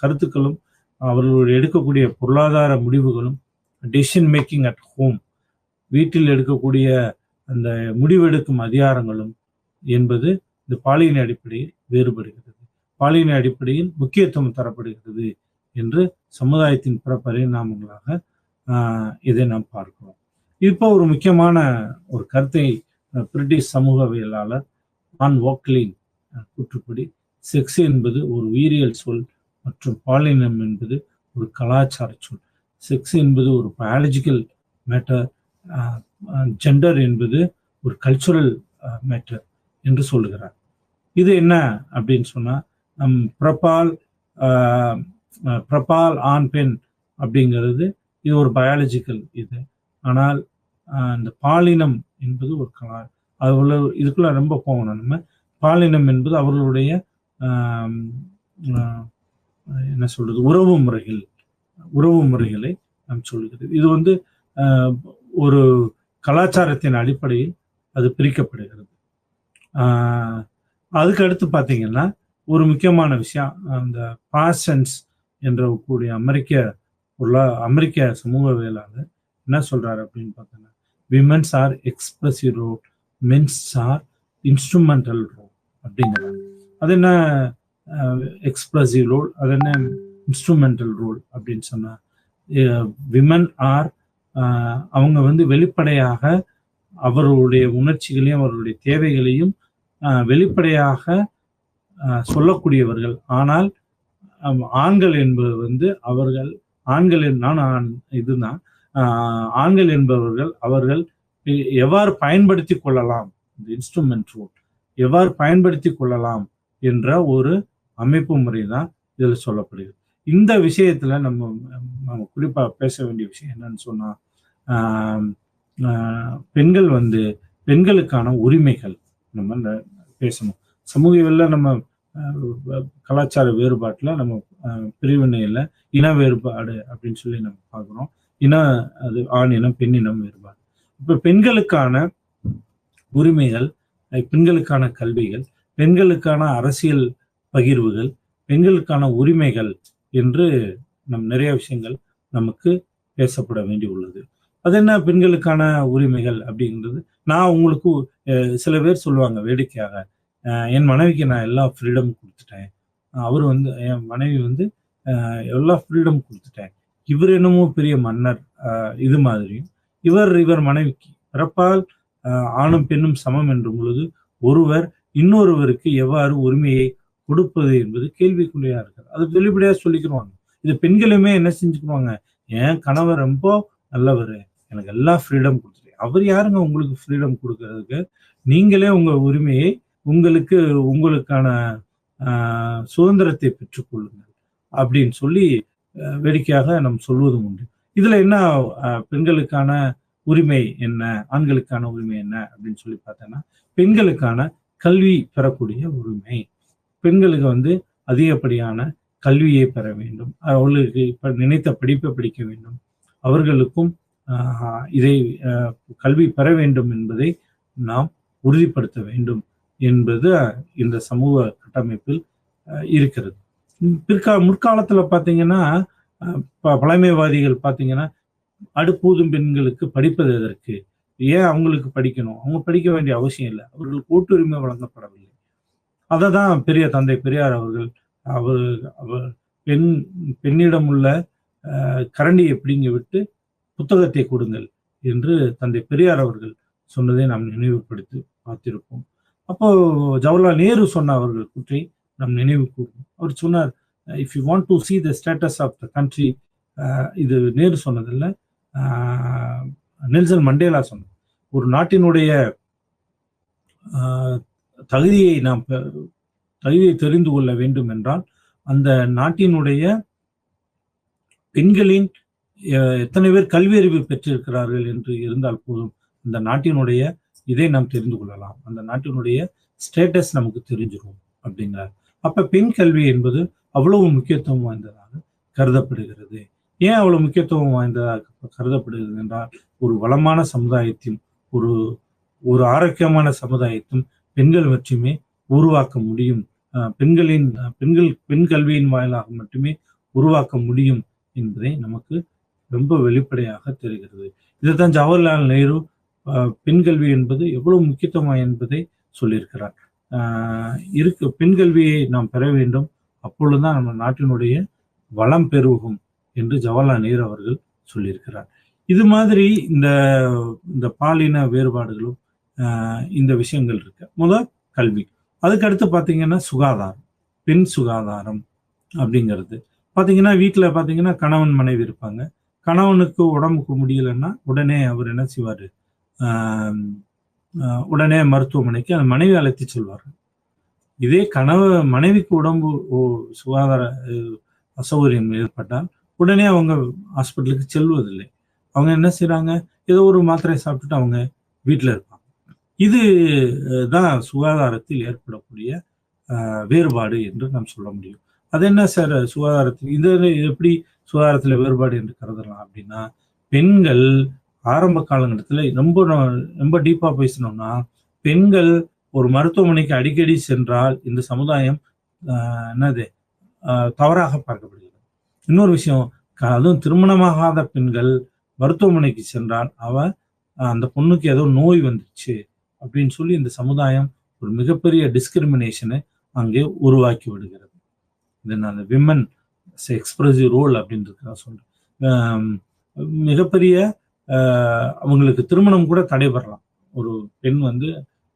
கருத்துக்களும் அவர்கள் எடுக்கக்கூடிய பொருளாதார முடிவுகளும், டெசிஷன் மேக்கிங் அட் ஹோம், வீட்டில் எடுக்கக்கூடிய அந்த முடிவெடுக்கும் அதிகாரங்களும் என்பது இந்த பாலின அடிப்படையில் வேறுபடுகிறது. பாலின அடிப்படையில் முக்கியத்துவம் தரப்படுகிறது என்று சமுதாயத்தின் பிற பரிணாமங்களாக இதை நாம் பார்க்கிறோம். இப்போ ஒரு முக்கியமான ஒரு கருத்தை பிரிட்டிஷ் சமூகவியலாளர் ஆன் வாக்லின் கூற்றுப்படி, செக்ஸ் என்பது ஒரு உயிரியல் சொல் மற்றும் பாலினம் என்பது ஒரு கலாச்சார சொல். செக்ஸ் என்பது ஒரு பயாலஜிக்கல் மேட்டர், ஜெண்டர் என்பது ஒரு கல்ச்சுரல் மேட்டர் என்று சொல்லுகிறார். இது என்ன அப்படின்னு சொன்னா, பிரபால் ஆண் பெண் அப்படிங்கிறது இது ஒரு பயாலஜிக்கல் இது. ஆனால் இந்த பாலினம் என்பது ஒரு இதுக்குள்ள ரொம்ப போகணும். நம்ம பாலினம் என்பது அவர்களுடைய என்ன சொல்றது, உறவு முறைகளை நாம் சொல்லுகிறது. இது வந்து ஒரு கலாச்சாரத்தின் அடிப்படையில் அது பிரிக்கப்படுகிறது. அதுக்கு அடுத்து பார்த்தீங்கன்னா, ஒரு முக்கியமான விஷயம், அந்த பாசன்ஸ் என்ற கூடிய அமெரிக்க சமூகவியலாளர் என்ன சொல்றாரு அப்படின்னு பார்த்தீங்கன்னா, womens are expressive role, mens are instrumental role அப்படிங்கிறாங்க. அது என்ன எக்ஸ்பிரசிவ் ரோல், அது என்ன இன்ஸ்ட்ருமெண்டல் ரோல் அப்படின்னு சொன்னா, விமன் ஆர் அவங்க வந்து வெளிப்படையாக அவர்களுடைய உணர்ச்சிகளையும் அவர்களுடைய தேவைகளையும் வெளிப்படையாக சொல்லக்கூடியவர்கள். ஆனால் ஆண்கள் என்பது வந்து ஆண்கள் என்பவர்கள் அவர்கள் எவ்வாறு பயன்படுத்தி கொள்ளலாம், இந்த இன்ஸ்ட்ருமெண்ட் ரோல் எவ்வாறு பயன்படுத்தி கொள்ளலாம் என்ற ஒரு அமைப்பு முறை தான் இதில் சொல்லப்படுகிறது. இந்த விஷயத்துல நம்ம குறிப்பா பேச வேண்டிய விஷயம் என்னன்னு சொன்னா, பெண்களுக்கான உரிமைகள் நம்ம பேசணும். சமூகவியல்ல நம்ம கலாச்சார வேறுபாட்டுல நம்ம பிரிவினையில இன வேறுபாடு அப்படின்னு சொல்லி நம்ம பார்க்கிறோம். அது ஆண் இனம் பெண் இனம் வேறுபாடு. இப்ப பெண்களுக்கான உரிமைகள், பெண்களுக்கான கல்விகள், பெண்களுக்கான அரசியல் பகிர்வுகள், பெண்களுக்கான உரிமைகள் என்று நிறைய விஷயங்கள் நமக்கு பேசப்பட வேண்டி உள்ளது. அது என்ன பெண்களுக்கான உரிமைகள் அப்படிங்கிறது, நான் உங்களுக்கு சில பேர் சொல்லுவாங்க வேடிக்கையாக, என் மனைவிக்கு நான் எல்லா ஃப்ரீடம் கொடுத்துட்டேன். அவர் வந்து என் மனைவி வந்து எல்லா ஃப்ரீடம் கொடுத்துட்டேன். இவர் என்னமோ பெரிய மன்னர் இது மாதிரியும், இவர் மனைவிக்கு பிறப்பால் ஆணும் பெண்ணும் சமம் என்றும் பொழுது ஒருவர் இன்னொருவருக்கு எவ்வாறு உரிமையை கொடுப்பது என்பது கேள்விக்குள்ளையா இருக்கு. அது வெளிப்படையா சொல்லிக்கிடுவாங்க. இது பெண்களுமே என்ன செஞ்சுக்குவாங்க, என் கணவர் ரொம்ப நல்லவர், எனக்கு எல்லா ஃப்ரீடம் கொடுத்துட்டு. அவர் யாருங்க உங்களுக்கு ஃப்ரீடம் கொடுக்கறதுக்கு? நீங்களே உங்க உரிமையை உங்களுக்கான சுதந்திரத்தை பெற்றுக்கொள்ளுங்கள் அப்படின்னு சொல்லி வேடிக்கையாக நாம் சொல்வதும் உண்டு. இதுல என்ன பெண்களுக்கான உரிமை என்ன, ஆண்களுக்கான உரிமை என்ன அப்படின்னு சொல்லி பார்த்தோன்னா, பெண்களுக்கான கல்வி பெறக்கூடிய உரிமை. பெண்களுக்கு வந்து அதிகப்படியான கல்வியை பெற வேண்டும், அவர்களுக்கு நினைத்த படிப்பை படிக்க வேண்டும், அவர்களுக்கும் இதை கல்வி பெற வேண்டும் என்பதை நாம் உறுதிப்படுத்த வேண்டும் என்பது இந்த சமூக கட்டமைப்பில் இருக்கிறது. முற்காலத்துல பார்த்தீங்கன்னா, பழமைவாதிகள் பார்த்தீங்கன்னா, அடுப்பூதும் பெண்களுக்கு படிப்பது எதற்கு, ஏன் அவங்களுக்கு படிக்கணும், அவங்க படிக்க வேண்டிய அவசியம் இல்லை, அவர்களுக்கு ஓட்டுரிமை வழங்கப்படவில்லை. அதை தான் பெரிய தந்தை பெரியார் அவர்கள் அவர் பெண்ணிடம் உள்ள கரண்டியை பிடுங்கி விட்டு புத்தகத்தை கொடுங்கள் என்று தந்தை பெரியார் அவர்கள் சொன்னதை நாம் நினைவுபடுத்தி பார்த்திருப்போம். அப்போ ஜவஹர்லால் நேரு சொன்ன அவர்கள் கூற்றை நாம் நினைவு கூறுவோம். அவர் சொன்னார், if you want to see the status of the country, இது நேரு சொன்னதில்ல, நெல்சன் மண்டேலா சொன்னார், ஒரு நாட்டினுடைய தகுதியை தெரிந்து கொள்ள வேண்டும் என்றால் அந்த நாட்டினுடைய பெண்களின் எத்தனை பேர் கல்வி அறிவு பெற்றிருக்கிறார்கள் என்று இருந்தால் போதும், அந்த நாட்டினுடைய இதை நாம் தெரிந்து கொள்ளலாம், அந்த நாட்டினுடைய ஸ்டேட்டஸ் நமக்கு தெரிஞ்சிடும் அப்படிங்கிறார். அப்ப பெண் கல்வி என்பது அவ்வளவு முக்கியத்துவம் வாய்ந்ததாக கருதப்படுகிறது. ஏன் அவ்வளவு முக்கியத்துவம் வாய்ந்ததாக கருதப்படுகிறது என்றால், ஒரு வளமான சமுதாயத்தையும் ஒரு ஆரோக்கியமான சமுதாயத்தையும் பெண்கள் மட்டுமே உருவாக்க முடியும், பெண் கல்வியின் வாயிலாக மட்டுமே உருவாக்க முடியும் என்பதை நமக்கு ரொம்ப வெளிப்படையாக தெரிகிறது. இதைத்தான் ஜவஹர்லால் நேரு பெண் கல்வி என்பது எவ்வளவு முக்கியத்துவம் என்பதை சொல்லியிருக்கிறார். பெண் கல்வியை நாம் பெற வேண்டும், அப்பொழுதுதான் நம்ம நாட்டினுடைய வளம் பெருகும் என்று ஜவஹர்லால் நேரு அவர்கள் சொல்லியிருக்கிறார். இது மாதிரி இந்த பாலின வேறுபாடுகளும் இந்த விஷயங்கள் இருக்கு. முதல் கல்வி, அதுக்கடுத்து பார்த்தீங்கன்னா சுகாதாரம், பெண் சுகாதாரம் அப்படிங்கிறது பார்த்தீங்கன்னா, வீட்டில் பார்த்தீங்கன்னா கணவன் மனைவி இருப்பாங்க. கணவனுக்கு உடம்புக்கு முடியலைன்னா உடனே அவர் என்ன செய்வார், உடனே மருத்துவமனைக்கு அந்த மனைவி அழைத்து சொல்வார். இதே மனைவிக்கு உடம்பு சுகாதார அசௌகரியம் ஏற்பட்டால் உடனே அவங்க ஹாஸ்பிட்டலுக்கு செல்வதில்லை. அவங்க என்ன செய்யறாங்க, ஏதோ ஒரு மாத்திரை சாப்பிட்டுட்டு அவங்க வீட்டில் இருப்பாங்க. இது தான் சுகாதாரத்தில் ஏற்படக்கூடிய வேறுபாடு என்று நாம் சொல்ல முடியும். அது என்ன சார் சுகாதாரத்தில், இது எப்படி சுகாதாரத்தில் வேறுபாடு என்று கருதலாம் அப்படின்னா, பெண்கள் ஆரம்ப காலகட்டத்தில் ரொம்ப டீப்பா பேசணும்னா, பெண்கள் ஒரு மருத்துவமனைக்கு அடிக்கடி சென்றால் இந்த சமுதாயம் தவறாக பார்க்கப்படுகிறது. இன்னொரு விஷயம், அதுவும் திருமணமாகாத பெண்கள் மருத்துவமனைக்கு சென்றால் அந்த பொண்ணுக்கு ஏதோ நோய் வந்துச்சு அப்படின்னு சொல்லி இந்த சமுதாயம் ஒரு மிகப்பெரிய டிஸ்கிரிமினேஷனை அங்கே உருவாக்கி விடுகிறது. இது நான் விமன் எக்ஸ்பிரசிவ் ரோல் அப்படின்றதுக்காக சொல்றேன். மிகப்பெரிய அவங்களுக்கு திருமணம் கூட தடைபடலாம். ஒரு பெண்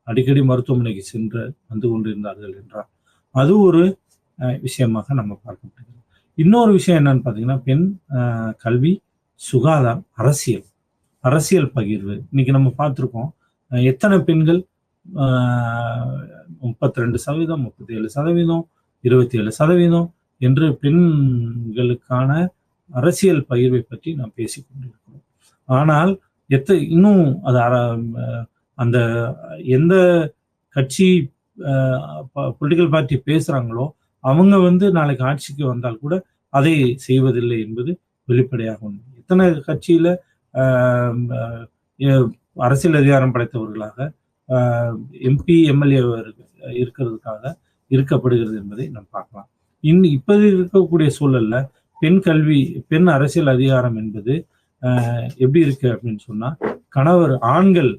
அடிக்கடி மருத்துவமனைக்கு சென்று வந்து கொண்டிருந்தார்கள் என்றால் அது ஒரு விஷயமாக நம்ம பார்க்கப்படுகிறது. இன்னொரு விஷயம் என்னன்னு பார்த்தீங்கன்னா, பெண் கல்வி, சுகாதாரம், அரசியல் பகிர்வு. இன்னைக்கு நம்ம பார்த்துருக்கோம், எத்தனை பெண்கள் 32%, 37%, 27% என்று பெண்களுக்கான அரசியல் பகிர்வை பற்றி நாம் பேசிக்கொண்டிருக்கிறோம். ஆனால் இன்னும் அது அந்த எந்த கட்சி பொலிட்டிக்கல் பார்ட்டி பேசுறாங்களோ அவங்க நாளைக்கு ஆட்சிக்கு வந்தால் கூட அதை செய்வதில்லை என்பது வெளிப்படையாக உண்மை. எத்தனை கட்சியில அரசியல் அதிகாரம் படைத்தவர்களாக எம்பி எம்எல்ஏ இருக்கிறதுக்காக இருக்கப்படுகிறது என்பதை நாம் பார்க்கலாம். இப்போது இருக்கக்கூடிய சூழல்ல பெண் கல்வி, பெண் அரசியல் அதிகாரம் என்பது எப்படி இருக்கு அப்படின்னு சொன்னா, ஆண்கள்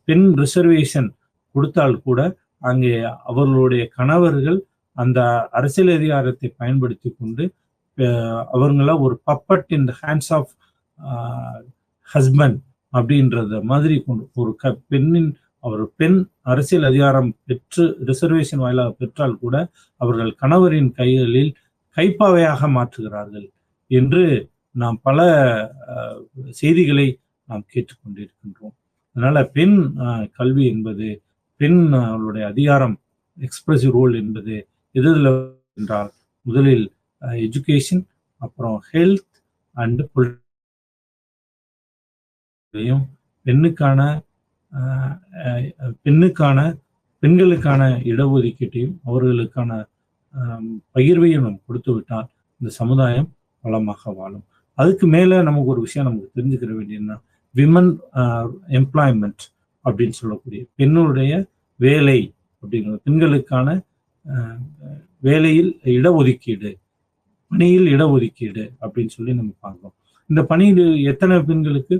பெண் ரிசர்வேஷன் கொடுத்தால் கூட அங்கே அவர்களுடைய கணவர்கள் அந்த அரசியல் அதிகாரத்தை பயன்படுத்தி கொண்டு அவங்கள ஒரு puppet in the hands of husband அப்படின்றத மாதிரி கொண்டு ஒரு பெண் அரசியல் அதிகாரம் பெற்று ரிசர்வேஷன் வாயிலாக பெற்றால் கூட அவர்கள் கணவரின் கைகளில் கைப்பாவையாக மாற்றுகிறார்கள் என்று நாம் பல செய்திகளை நாம் கேட்டுக்கொண்டிருக்கின்றோம். அதனால பெண் கல்வி என்பது, பெண் அவளுடைய அதிகாரம், எக்ஸ்பிரசிவ் ரோல் என்பது எதில் என்றால் முதலில் எஜுகேஷன், அப்புறம் ஹெல்த் அண்ட் பெண்களுக்கான இடஒதுக்கீட்டையும் அவர்களுக்கான பகிர்வையும் நம்ம கொடுத்து விட்டால் இந்த சமுதாயம் வளமாக வாழும். அதுக்கு மேல நமக்கு ஒரு விஷயம் நமக்கு தெரிஞ்சுக்கிற வேண்டியதுன்னா, விமன் எம்ப்ளாய்மெண்ட் அப்படின்னு சொல்லக்கூடிய பெண்ணுடைய வேலை அப்படிங்கிறது, பெண்களுக்கான வேலையில் இடஒதுக்கீடு, பணியில் இடஒதுக்கீடு அப்படின்னு சொல்லி நம்ம பார்க்கிறோம். இந்த பணியில் எத்தனை பெண்களுக்கு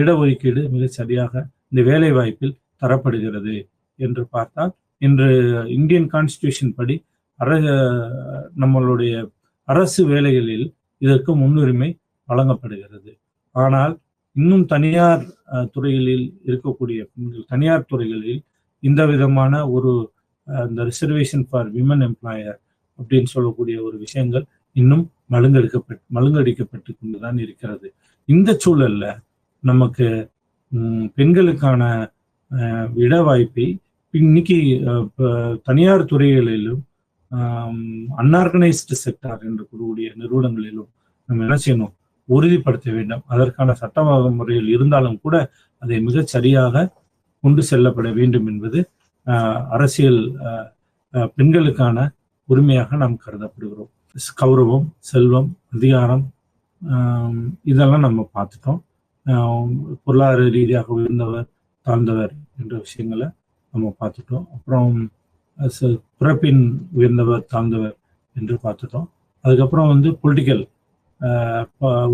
இடஒதுக்கீடு மிக சரியாக இந்த வேலை வாய்ப்பில் தரப்படுகிறது என்று பார்த்தால், இன்று இந்தியன் கான்ஸ்டிடியூஷன் படி நம்மளுடைய அரசு வேலைகளில் இதற்கு முன்னுரிமை வழங்கப்படுகிறது. ஆனால் இன்னும் தனியார் துறைகளில் இருக்கக்கூடிய பெண்கள், தனியார் துறைகளில் இந்த விதமான ஒரு இந்த ரிசர்வேஷன் ஃபார் விமன் எம்ப்ளாயர் அப்படின்னு சொல்லக்கூடிய ஒரு விஷயங்கள் இன்னும் மழுங்கடிக்கப்பட்டு கொண்டுதான் இருக்கிறது. இந்த சூழல்ல நமக்கு பெண்களுக்கான இட வாய்ப்பை இன்னைக்கு தனியார் துறைகளிலும் அன்ஆர்கனைஸ்டு செக்டார் என்று கூடிய நிறுவனங்களிலும் நம்ம என்ன செய்யணும், உறுதிப்படுத்த வேண்டும். அதற்கான சட்ட முறையில் இருந்தாலும் கூட அதை மிகச் சரியாக கொண்டு செல்லப்பட வேண்டும் என்பது அரசியல் பெண்களுக்கான உரிமையாக நாம் கருதப்படுகிறோம். கௌரவம், செல்வம், அதிகாரம், இதெல்லாம் நம்ம பார்த்துட்டோம். பொருளாதார ரீதியாக உயர்ந்தவர், தாழ்ந்தவர் என்ற விஷயங்களை நம்ம பார்த்துட்டோம். அப்புறம் பிறப்பின் உயர்ந்தவர், தாழ்ந்தவர் என்று பார்த்துட்டோம். அதுக்கப்புறம் பொலிட்டிக்கல்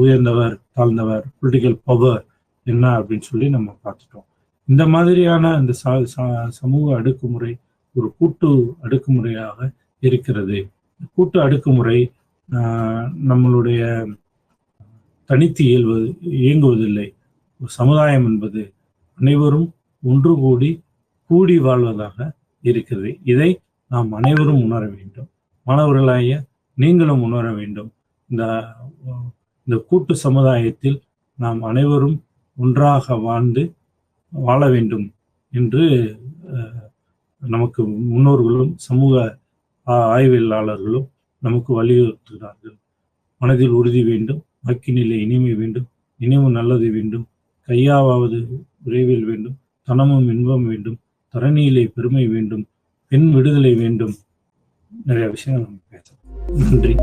உயர்ந்தவர், தாழ்ந்தவர், பொலிட்டிக்கல் பவர் என்ன அப்படின்னு சொல்லி நம்ம பார்த்துட்டோம். இந்த மாதிரியான இந்த சமூக அடுக்குமுறை ஒரு கூட்டு அடுக்குமுறையாக இருக்கிறது. கூட்டு அடுக்குமுறை நம்மளுடைய தனித்து இயங்குவதில்லை. சமுதாயம் என்பது அனைவரும் ஒன்று கூடி வாழ்வதாக இருக்கிறது. இதை நாம் அனைவரும் உணர வேண்டும். மாணவர்களாகிய நீங்களும் உணர வேண்டும். இந்த கூட்டு சமுதாயத்தில் நாம் அனைவரும் ஒன்றாக வாழ வேண்டும் என்று நமக்கு முன்னோர்களும் சமூக ஆய்வியலாளர்களும் நமக்கு வலியுறுத்துகிறார்கள். மனதில் உறுதி வேண்டும், வாக்கினிலே இனிமை வேண்டும், நினைவு நல்லது வேண்டும், கையாவது விரைவில் வேண்டும், தனமும் இன்பம் வேண்டும், தரணியிலே பெருமை வேண்டும், பெண் விடுதலை வேண்டும். நிறைய விஷயங்கள் நம்ம பேசலாம். நன்றி.